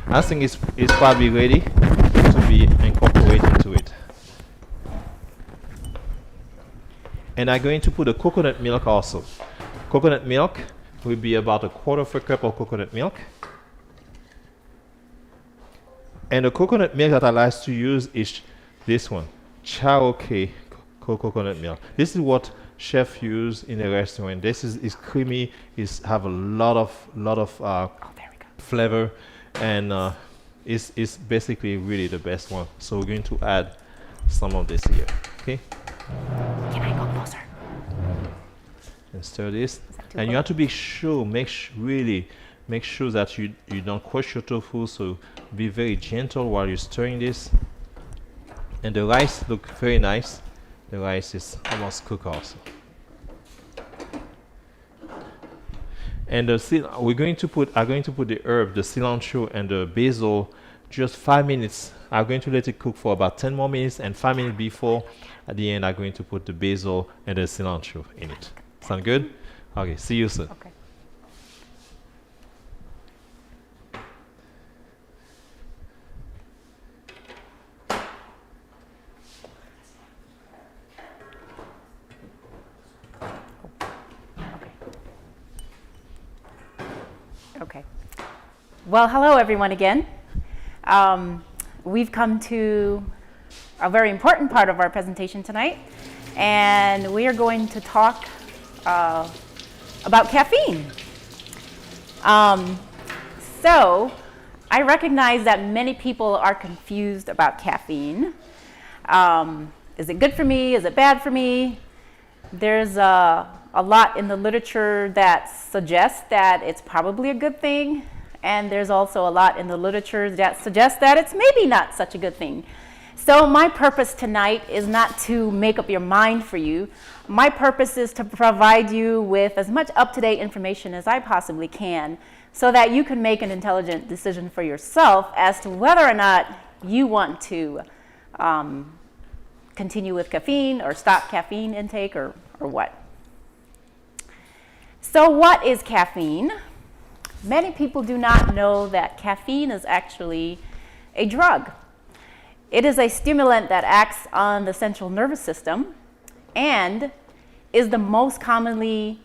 I think it's probably ready to be incorporated into it. And I'm going to put the coconut milk also. Coconut milk will be about 1/4 cup of coconut milk. And the coconut milk that I like to use is this one, Chaoke coconut milk. This is what chef use in a restaurant. This is creamy. It's have a lot of There we go. flavor, and it's basically really the best one. So we're going to add some of this here. Okay, Can I go closer? and stir this. that too And you close? have to be sure, really make sure that you don't crush your tofu. So be very gentle while you're stirring this. And the rice look very nice. The rice is almost cooked also. And we're going to put, I'm going to put the herb, the cilantro and the basil, just 5 minutes. I'm going to let it cook for about 10 more minutes, and 5 minutes before, at the end, I'm going to put the basil and the cilantro in it. Sound good? Okay, see you soon. Okay. Okay. Well, hello everyone again. We've come to a very important part of our presentation tonight, and we are going to talk about caffeine. So I recognize that many people are confused about caffeine. Is it good for me? Is it bad for me? There's a lot in the literature that suggests that it's probably a good thing, and there's also a lot in the literature that suggests that it's maybe not such a good thing. So my purpose tonight is not to make up your mind for you. My purpose is to provide you with as much up-to-date information as I possibly can so that you can make an intelligent decision for yourself as to whether or not you want to continue with caffeine or stop caffeine intake or what. So what is caffeine? Many people do not know that caffeine is actually a drug. It is a stimulant that acts on the central nervous system and is the most commonly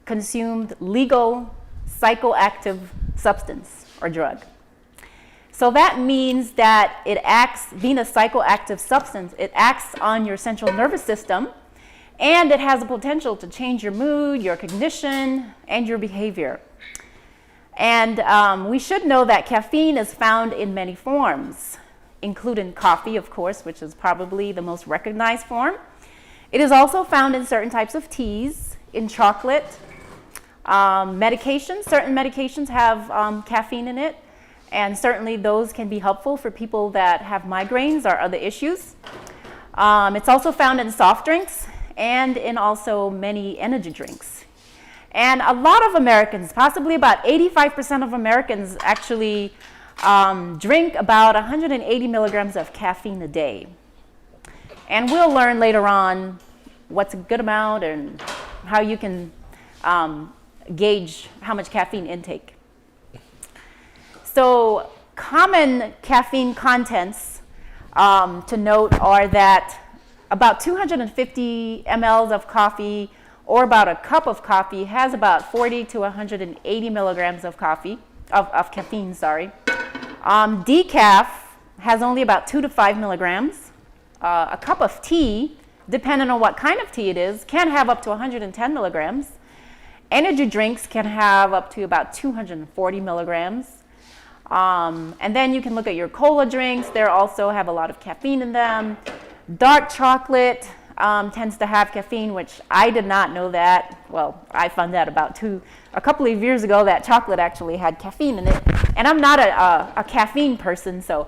consumed legal psychoactive substance or drug. So that means that it acts, being a psychoactive substance, it acts on your central nervous system, and it has the potential to change your mood, your cognition, and your behavior. And we should know that caffeine is found in many forms, including coffee, of course, which is probably the most recognized form. It is also found in certain types of teas, in chocolate, medications. Certain medications have caffeine in it, and certainly those can be helpful for people that have migraines or other issues. It's also found in soft drinks and in also many energy drinks. And a lot of Americans, possibly about 85% of Americans actually drink about 180 milligrams of caffeine a day. And we'll learn later on what's a good amount and how you can gauge how much caffeine intake. So common caffeine contents to note are that about 250 mLs of coffee or about a cup of coffee has about 40 to 180 milligrams of caffeine, sorry. Decaf has only about 2 to 5 milligrams. A cup of tea, depending on what kind of tea it is, can have up to 110 milligrams. Energy drinks can have up to about 240 milligrams. And then you can look at your cola drinks. They also have a lot of caffeine in them. Dark chocolate tends to have caffeine, which I did not know that. Well, I found out about a couple of years ago that chocolate actually had caffeine in it. And I'm not a caffeine person, so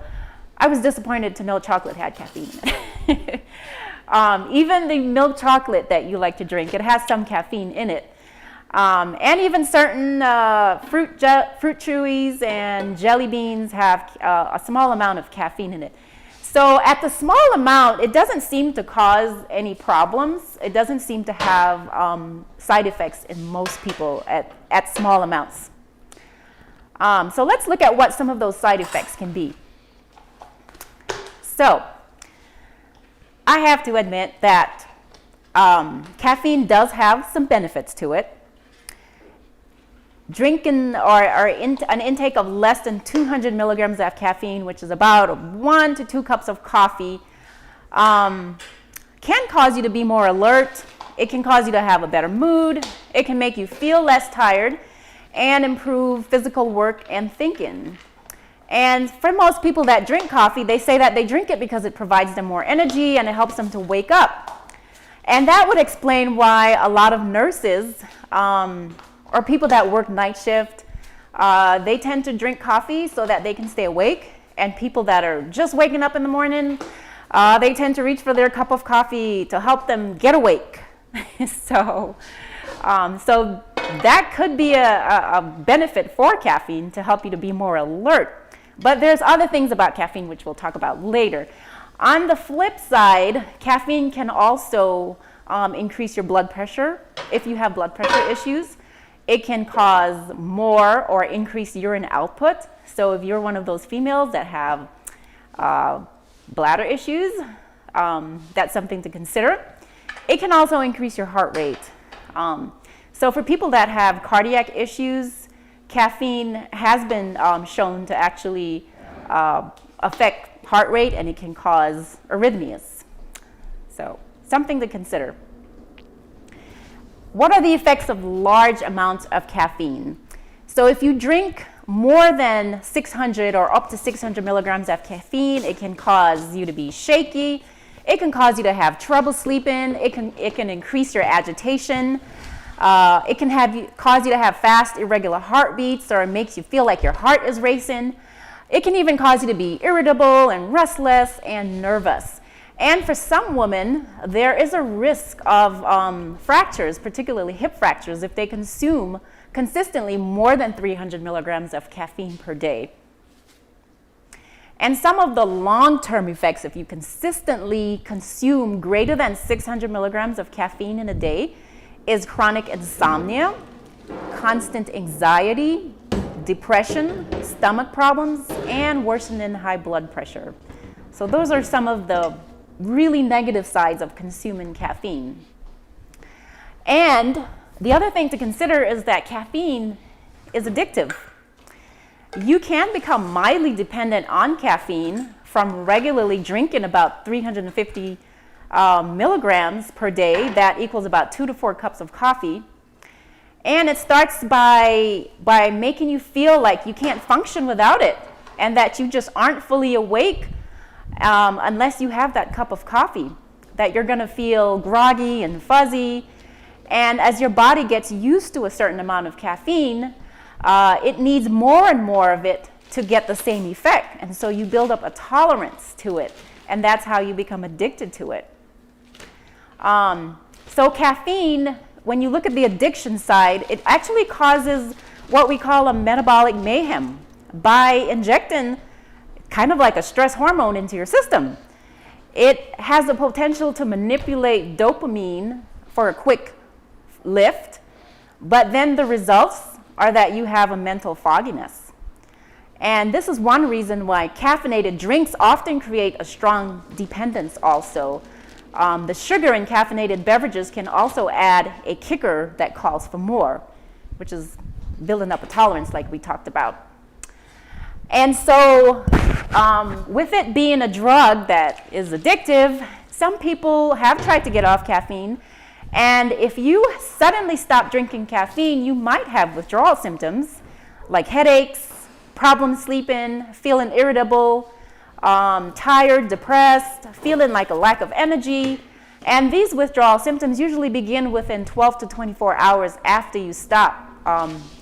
I was disappointed to know chocolate had caffeine in it. Even the milk chocolate that you like to drink, it has some caffeine in it. And even certain fruit chewies and jelly beans have a small amount of caffeine in it. So at the small amount, it doesn't seem to cause any problems. It doesn't seem to have side effects in most people at small amounts. So let's look at what some of those side effects can be. So I have to admit that caffeine does have some benefits to it. Drinking an intake of less than 200 milligrams of caffeine, which is about 1 to 2 cups of coffee, can cause you to be more alert. It can cause you to have a better mood. It can make you feel less tired and improve physical work and thinking. And for most people that drink coffee, they say that they drink it because it provides them more energy and it helps them to wake up. And that would explain why a lot of nurses or people that work night shift, they tend to drink coffee so that they can stay awake. And people that are just waking up in the morning, they tend to reach for their cup of coffee to help them get awake. So that could be a benefit for caffeine to help you to be more alert. But there's other things about caffeine which we'll talk about later. On the flip side, caffeine can also increase your blood pressure if you have blood pressure issues. It can cause more or increase urine output. So if you're one of those females that have bladder issues, that's something to consider. It can also increase your heart rate. So for people that have cardiac issues, caffeine has been shown to actually affect heart rate, and it can cause arrhythmias. So something to consider. What are the effects of large amounts of caffeine? So if you drink more than 600 or up to 600 milligrams of caffeine, it can cause you to be shaky. It can cause you to have trouble sleeping. It can increase your agitation. It can cause you to have fast, irregular heartbeats, or it makes you feel like your heart is racing. It can even cause you to be irritable and restless and nervous. And for some women, there is a risk of fractures, particularly hip fractures, if they consume consistently more than 300 milligrams of caffeine per day. And some of the long-term effects, if you consistently consume greater than 600 milligrams of caffeine in a day, is chronic insomnia, constant anxiety, depression, stomach problems, and worsening high blood pressure. So those are some of the really negative sides of consuming caffeine. And the other thing to consider is that caffeine is addictive. You can become mildly dependent on caffeine from regularly drinking about 350 milligrams per day. That equals about 2 to 4 cups of coffee. And it starts by making you feel like you can't function without it, and that you just aren't fully awake unless you have that cup of coffee, that you're going to feel groggy and fuzzy. And as your body gets used to a certain amount of caffeine, it needs more and more of it to get the same effect. And so you build up a tolerance to it, and that's how you become addicted to it. So caffeine, when you look at the addiction side, it actually causes what we call a metabolic mayhem by injecting kind of like a stress hormone into your system. It has the potential to manipulate dopamine for a quick lift, but then the results are that you have a mental fogginess. And this is one reason why caffeinated drinks often create a strong dependence also. The sugar in caffeinated beverages can also add a kicker that calls for more, which is building up a tolerance like we talked about. And so with it being a drug that is addictive, some people have tried to get off caffeine. And if you suddenly stop drinking caffeine, you might have withdrawal symptoms like headaches, problems sleeping, feeling irritable, tired, depressed, feeling like a lack of energy. And these withdrawal symptoms usually begin within 12 to 24 hours after you stop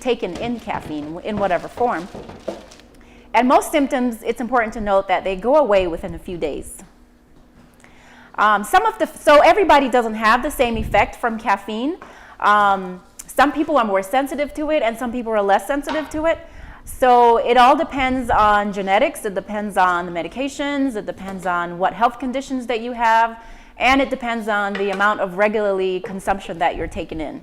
taking in caffeine in whatever form. And most symptoms, it's important to note that they go away within a few days. So everybody doesn't have the same effect from caffeine. Some people are more sensitive to it, and some people are less sensitive to it. So it all depends on genetics, it depends on the medications, it depends on what health conditions that you have, and it depends on the amount of regularly consumption that you're taking in.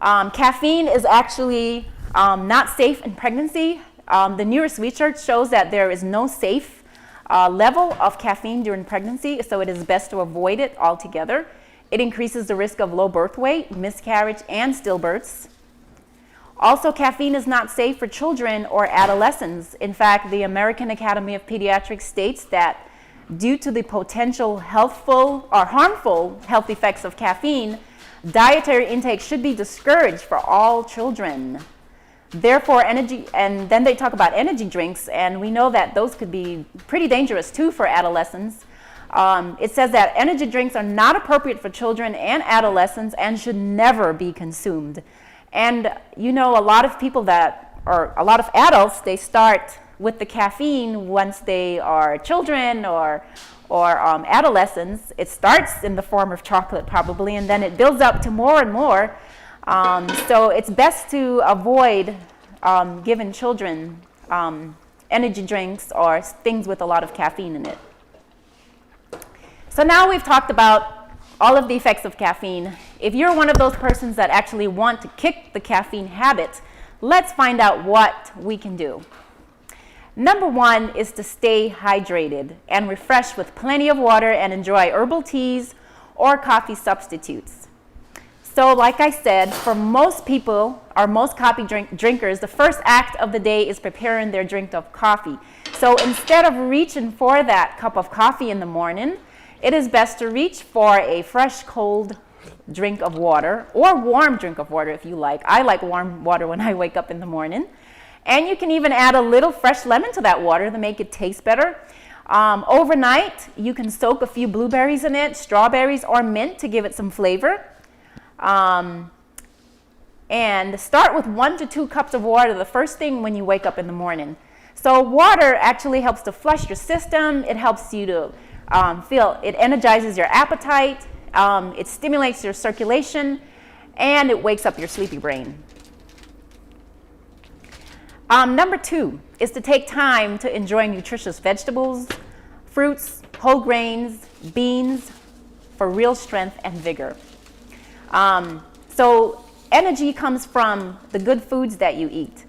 Caffeine is actually not safe in pregnancy. The newest research shows that there is no safe level of caffeine during pregnancy, so it is best to avoid it altogether. It increases the risk of low birth weight, miscarriage, and stillbirths. Also, caffeine is not safe for children or adolescents. In fact, the American Academy of Pediatrics states that due to the potential healthful or harmful health effects of caffeine, dietary intake should be discouraged for all children. Therefore, and then they talk about energy drinks, and we know that those could be pretty dangerous too for adolescents. It says that energy drinks are not appropriate for children and adolescents and should never be consumed. And you know, a lot of adults, they start with the caffeine once they are children or adolescents. It starts in the form of chocolate probably, and then it builds up to more and more. So it's best to avoid giving children energy drinks or things with a lot of caffeine in it. So now we've talked about all of the effects of caffeine. If you're one of those persons that actually want to kick the caffeine habit, let's find out what we can do. Number one is to stay hydrated and refreshed with plenty of water and enjoy herbal teas or coffee substitutes. So like I said, for most people, or most coffee drinkers, the first act of the day is preparing their drink of coffee. So instead of reaching for that cup of coffee in the morning, it is best to reach for a fresh, cold drink of water, or warm drink of water if you like. I like warm water when I wake up in the morning. And you can even add a little fresh lemon to that water to make it taste better. Overnight, you can soak a few blueberries in it, strawberries, or mint to give it some flavor. And start with 1 to 2 cups of water the first thing when you wake up in the morning. So water actually helps to flush your system. It helps you to it energizes your appetite, it stimulates your circulation, and it wakes up your sleepy brain. Number 2 is to take time to enjoy nutritious vegetables, fruits, whole grains, beans for real strength and vigor. So energy comes from the good foods that you eat.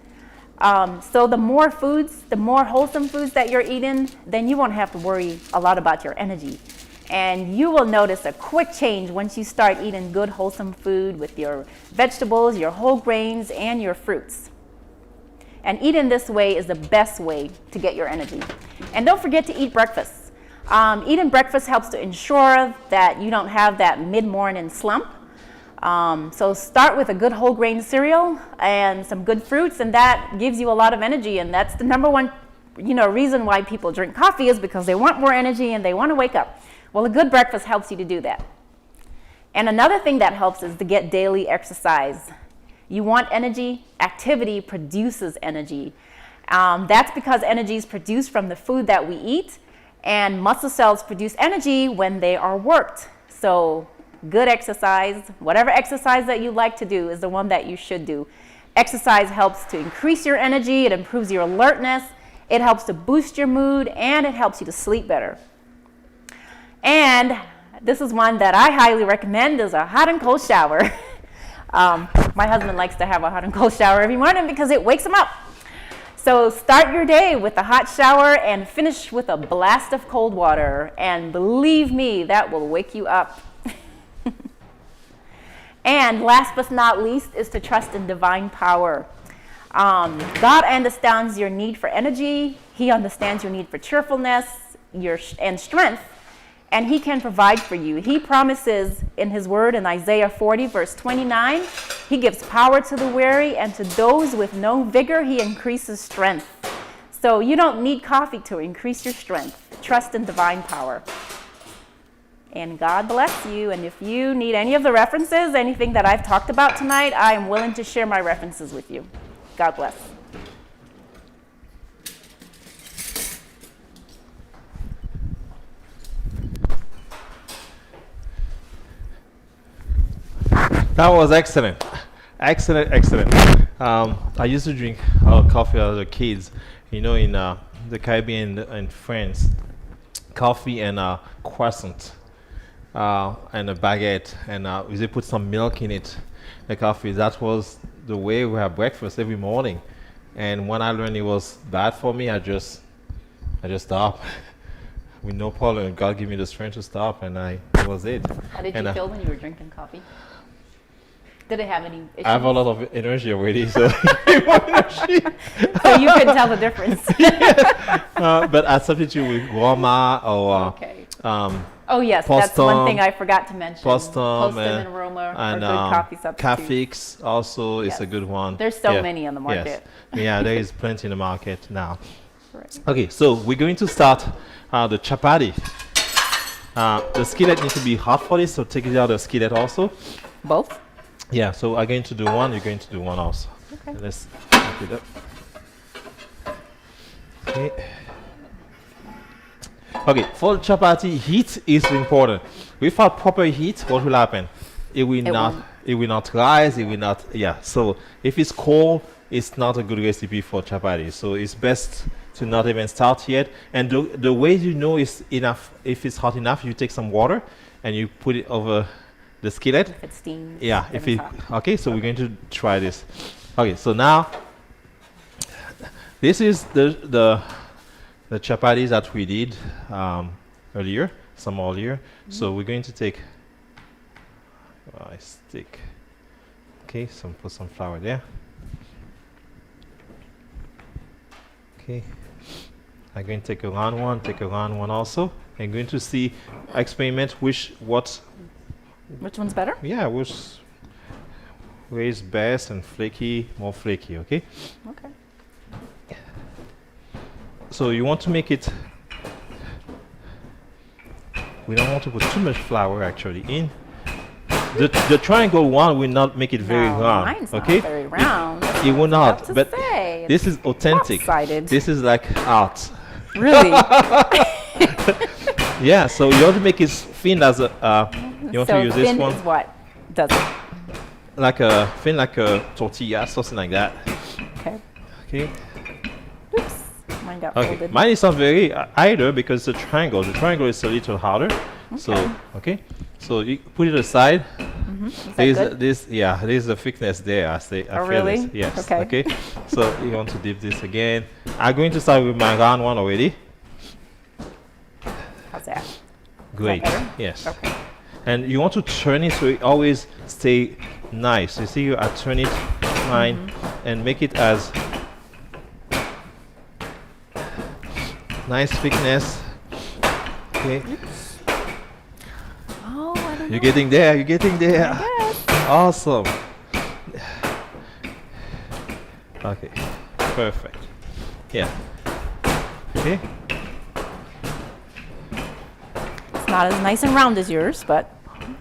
So the more foods, the more wholesome foods that you're eating, then you won't have to worry a lot about your energy. And you will notice a quick change once you start eating good wholesome food with your vegetables, your whole grains, and your fruits. And eating this way is the best way to get your energy. And don't forget to eat breakfast. Eating breakfast helps to ensure that you don't have that mid-morning slump. So start with a good whole grain cereal and some good fruits, and that gives you a lot of energy. And that's the number one, reason why people drink coffee, is because they want more energy and they want to wake up. Well, a good breakfast helps you to do that. And another thing that helps is to get daily exercise. You want energy? Activity produces energy. That's because energy is produced from the food that we eat, and muscle cells produce energy when they are worked. So good exercise, whatever exercise that you like to do, is the one that you should do. Exercise helps to increase your energy, it improves your alertness, it helps to boost your mood, and it helps you to sleep better. And this is one that I highly recommend, is a hot and cold shower. My husband likes to have a hot and cold shower every morning because it wakes him up. So start your day with a hot shower and finish with a blast of cold water. And believe me, that will wake you up. And last but not least is to trust in divine power. God understands your need for energy. He understands your need for cheerfulness and strength. And he can provide for you. He promises in his word in Isaiah 40, verse 29, he gives power to the weary, and to those with no vigor, he increases strength. So you don't need coffee to increase your strength. Trust in divine power. And God bless you. And if you need any of the references, anything that I've talked about tonight, I am willing to share my references with you. God bless. That was excellent. Excellent. I used to drink coffee as a kid. In the Caribbean and France, coffee and croissant and a baguette, and they put some milk in it. The coffee. That was the way we have breakfast every morning. And when I learned it was bad for me, I just stopped. With no problem. God gave me the strength to stop, and that was it. How did you feel when you were drinking coffee? Did it have any issues? I have a lot of energy already, so so you could tell the difference. But I substitute with Roma or okay. Oh yes, that's one thing I forgot to mention. Postum and Aroma are good coffee substitutes. Cafix also is a good one. There's so many on the market. Yes. Yeah, there is plenty in the market now. Right. Okay, so we're going to start the chapati. The skillet needs to be hot for this, so take it out of the skillet also. Both? Yeah, so I'm going to do one, you're going to do one also. Okay. Let's wrap it up. Okay, for chapati, heat is important. Without proper heat, what will happen? won't. it will not rise, it will not, yeah. So if it's cold, it's not a good recipe for chapati. So it's best to not even start yet. And the way you know it's enough, if it's hot enough, you take some water and you put it over the skillet. If it steams. Yeah, then if it's it, hot. okay, so we're going to try this. Okay, so now, this is the chapatis that we did earlier, some earlier. So we're going to take a stick. Okay, put some flour there. Okay, I'm going to take a round one also. I'm going to see, experiment Which one's better? yeah, which way is best and flaky, more flaky, okay? Okay. So you want to make it, we don't want to put too much flour actually in. The triangle one will not make it very No, round, mine's okay? not very round. It will not, to but say. this is authentic. Lopsided. This is like art. Really? Yeah, so you want to make it thin as a, you want so to use this thin one? is what? Does it? Like a, thin like a tortilla, something like that. Okay. Okay. Oops. Mine got Okay, folded. mine is not very either because the triangle is a little harder. So, okay. So you put it aside. Is that There's good? this, yeah, there's a thickness there. I feel really? this. Yes. Okay. So you want to dip this again. I'm going to start with my round one already. How's that? Great. better? Yes. Okay. And you want to turn it so it always stay nice. You see, I turn it fine and make it as nice thickness. Okay. Oh, I don't You're getting there. You're getting there. Yes. Awesome. Okay. Perfect. Yeah. Okay. It's not as nice and round as yours, but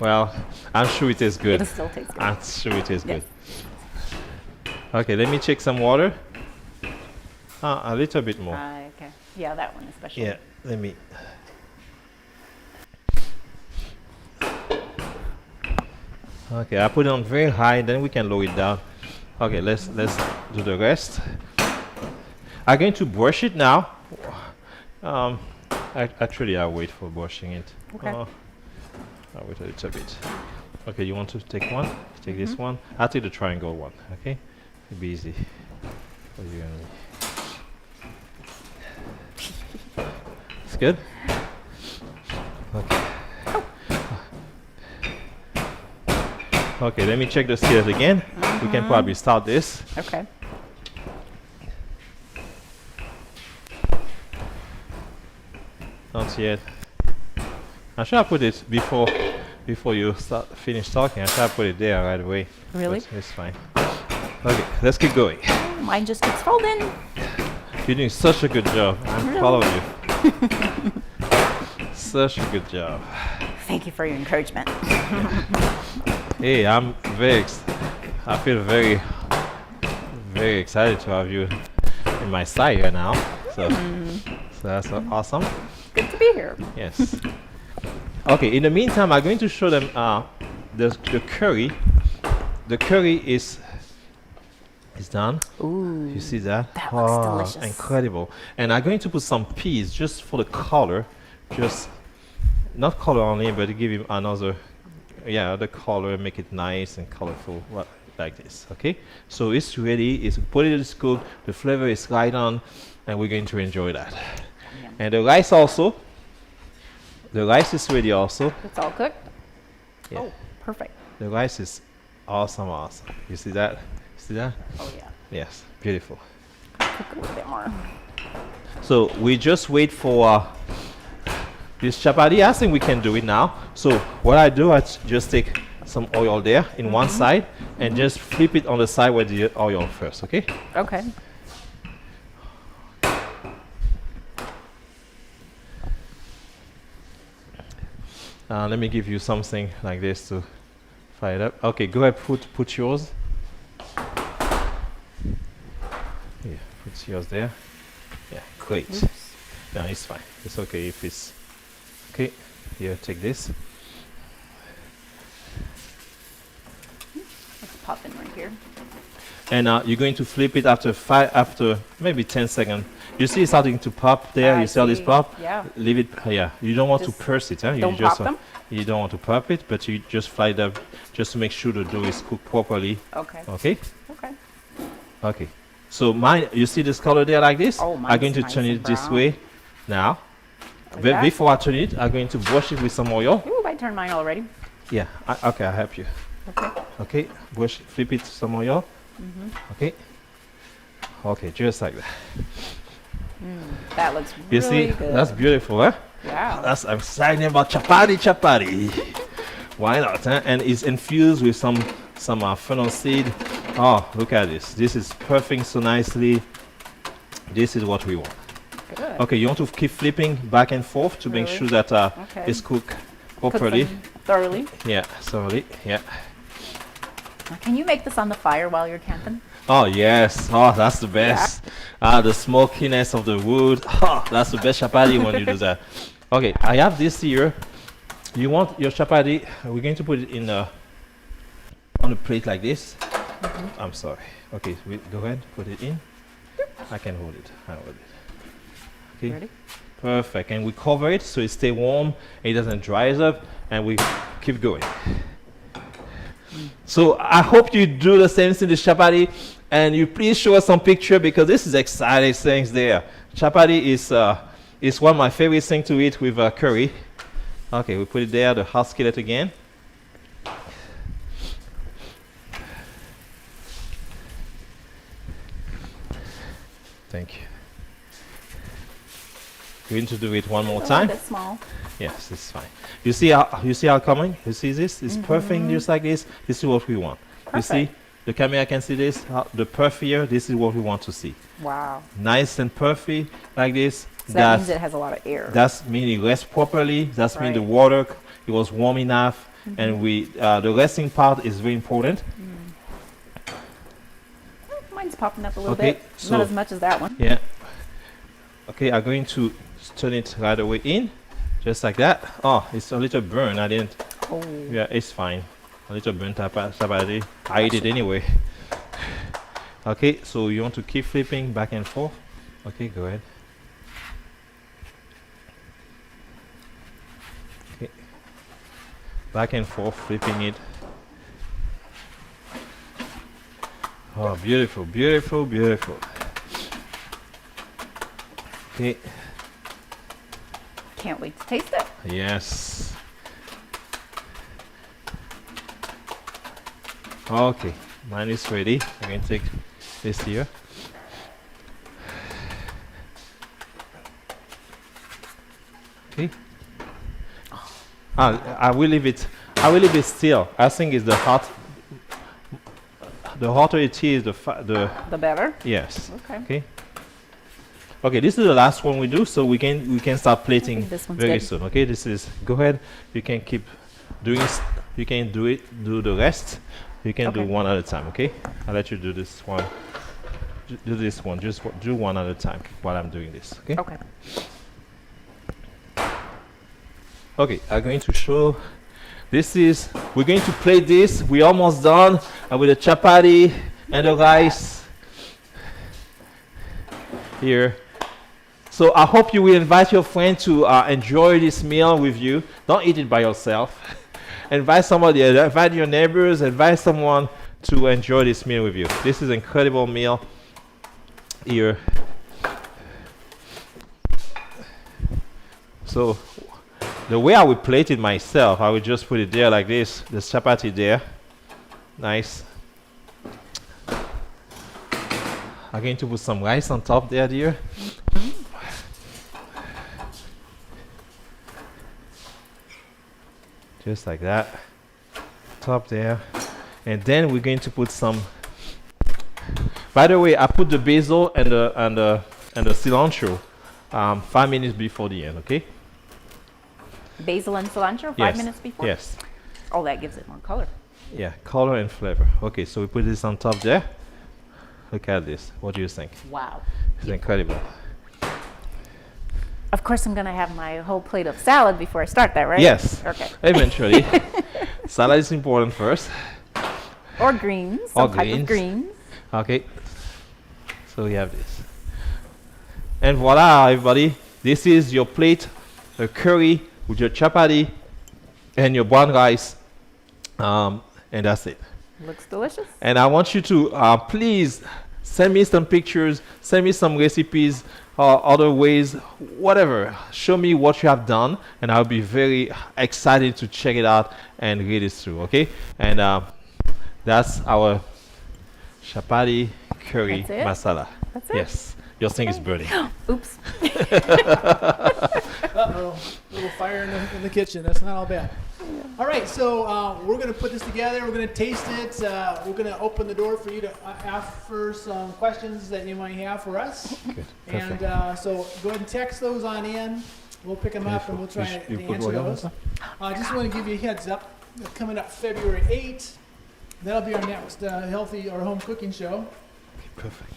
Well, I'm sure it is good. it still tastes good. I'm sure it is Yes. good. Okay, let me check some water. A little bit more. Okay. Yeah, that one especially. Yeah, let me. Okay, I put it on very high, then we can lower it down. Okay, let's do the rest. I'm going to brush it now. Actually, I'll wait for brushing it. Okay. I'll wait a little bit. Okay, you want to take one? Take this one. I'll take the triangle one. Okay, it'll be easy for you and me. It's good. Okay. Okay, let me check the skillet again. We can probably start this. Okay. Not yet. I should have put it before you finish talking. I should have put it there right away. Really? But it's fine. Okay, let's keep going. Mine just keeps folding. You're doing such a good job. I'm proud of you. Such a good job. Thank you for your encouragement. Hey, I'm I feel very, very excited to have you in my side right now. So that's awesome. Good to be here. Yes. Okay. In the meantime, I'm going to show them the curry. The curry is done. Ooh. You see that? That looks delicious. Incredible. And I'm going to put some peas just for the color. Just not color only, but to give him another, the color, make it nice and colorful, like this. Okay. So it's ready. It's quality is good. The flavor is right on, and we're going to enjoy that. Yum. And the rice also. The rice is ready also. It's all cooked? Yeah. Oh, perfect. The rice is awesome. You see that? See that? Oh, yeah. Yes. Beautiful. Cook a little bit more. So we just wait for this chapati. I think we can do it now. So what I do, I just take some oil there in one side and just flip it on the side where the oil first, okay? Okay. Let me give you something like this to fry it up. Okay, go ahead, put yours. Yeah, put yours there. Yeah, great. Oops. No, it's fine. It's okay if it's okay. Here, take this. pop in right here. And you're going to flip it after maybe 10 seconds. You see it's starting to pop there. I You see all this see. pop? Yeah. Leave it. Yeah. You don't want Just to purse it. Huh? don't You just pop them? you don't want to pop it, but you just fry it up just to make sure the dough is cooked properly. Okay. Okay. Okay. Okay. So mine, you see this color there like this? Oh, I'm mine's going to nice turn and it this brown. way now. Like that? Before I turn it, I'm going to brush it with some oil. Ooh, I turned mine already. Yeah. Okay, I'll help you. Okay. Okay. Brush, flip it some oil. Okay. Okay, just like that. That looks You really see, good. that's beautiful, huh? Yeah. I'm excited about chapati. Why not? Huh? And it's infused with some fennel seed. Oh, look at this. This is perfect so nicely. This is what we want. Good. Okay, you want to keep flipping back and forth to make Really? sure that Okay. it's cooked Cook properly. them thoroughly. Yeah, thoroughly. Yeah. Now, can you make this on the fire while you're camping? Oh yes. Oh, that's the best. The smokiness of the wood. Oh, that's the best chapati when you do that. Okay, I have this here. You want your chapati? We're going to put it in on a plate like this. I'm sorry. Okay, go ahead. Put it in. I can hold it. I hold it. Okay. Ready? Perfect. And we cover it so it stay warm. It doesn't dry up, and we keep going. So I hope you do the same thing to chapati, and you please show us some picture because this is exciting things there. Chapati is one of my favorite things to eat with curry. Okay, we put it there, the hot skillet again. Thank you. Going to do it one more A time. little bit small. Yes, it's fine. You see how coming? You see this? It's perfect just like this. This is what we want. You see? Perfect. The camera can see this. The perfect here. This is what we want to see. Wow. Nice and perfect like this. So that means it has a lot of air. That's mean it rests properly. That's mean the Right. water it was warm enough, and we the resting part is very important. Mine's popping up a little Okay, bit. so- Not as much as that one. Yeah. Okay, I'm going to turn it right away in, just like that. Oh, it's a little burn. I didn't. Oh. Yeah, it's fine. A little burnt chapati. I eat it anyway. Okay, so you want to keep flipping back and forth. Okay, go ahead. Okay. Back and forth, flipping it. Oh, beautiful, beautiful, beautiful. Okay, Can't wait to taste it. yes. Okay, mine is ready. I'm going to take this here. Okay. I will leave it. I will leave it still. I think it's the hot. The hotter it is, The better. yes. Okay. Okay. Okay, this is the last one we do, so we can start plating think this one's very good. soon. Okay, this is go ahead. You can keep doing. You can do the rest. You can do Okay. one at a time. Okay, I'll let you do this one. Do this one. Just do one at a time while I'm doing this. Okay. Okay. Okay, I'm going to show. We're going to plate this. We're almost done with the chapati and the rice here. So I hope you will invite your friend to enjoy this meal with you. Don't eat it by yourself. Invite somebody, invite your neighbors, invite someone to enjoy this meal with you. This is an incredible meal here. So the way I would plate it myself, I would just put it there like this, the chapati there. Nice. I'm going to put some rice on top there, dear. Just like that. Top there. And then we're going to put some. By the way, I put the basil and the cilantro 5 minutes before the end, okay? Basil and cilantro, 5 Yes. minutes before? Yes. Oh, that gives it more color. Yeah, color and flavor. Okay, so we put this on top there. Look at this. What do you think? Wow. It's incredible. Of course, I'm going to have my whole plate of salad before I start that, right? Yes. Okay. Eventually. Salad is important first. Or greens, Or some type of greens. Okay. So we have this. And voila, everybody. This is your plate, a curry with your chapati and your brown rice. And that's it. Looks delicious. And I want you to please send me some pictures, send me some recipes, other ways, whatever. Show me what you have done, and I'll be very excited to check it out and read it through, okay? And that's our chapati curry That's it? masala. That's it? Yes. Your thing is burning. Oops. Uh-oh, little fire in the kitchen. That's not all bad. All right, so we're going to put this together. We're going to taste it. We're going to open the door for you to ask for some questions that you might have for us. Good. And Perfect. so go ahead and text those on in. We'll pick them up and we'll try to You put answer oil on those. top? I just want to give you a heads up. Coming up February 8th, that'll be our next healthy or home cooking show. Perfect.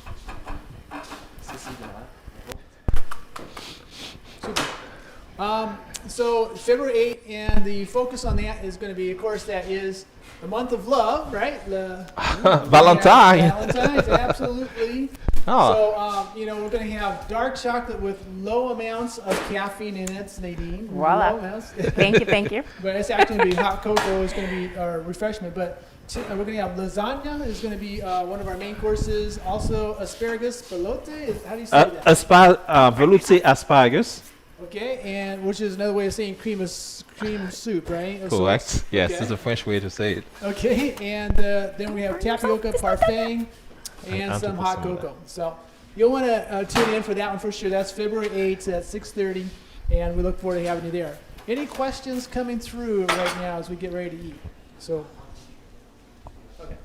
So February 8th, and the focus on that is going to be, of course, that is the month of love, right? Valentine. Yeah, Valentine's, absolutely. Oh. So, we're going to have dark chocolate with low amounts of caffeine in it, Nadine. Voila. Low amounts. Thank you, thank you. But it's actually going to be hot cocoa is going to be our refreshment. But we're going to have lasagna is going to be one of our main courses. Also, asparagus veloute. How do you say that? Velouté asparagus. Okay, and which is another way of saying cream soup, right? Or Correct. sauce. Yes, Okay. it's a French way to say it. Okay, and then we have tapioca parfait and I'll some put hot some of cocoa. So you'll want to tune in for that one for sure. That's February 8th at 6:30, and we look forward to having you there. Any questions coming through right now as we get ready to eat? So, okay.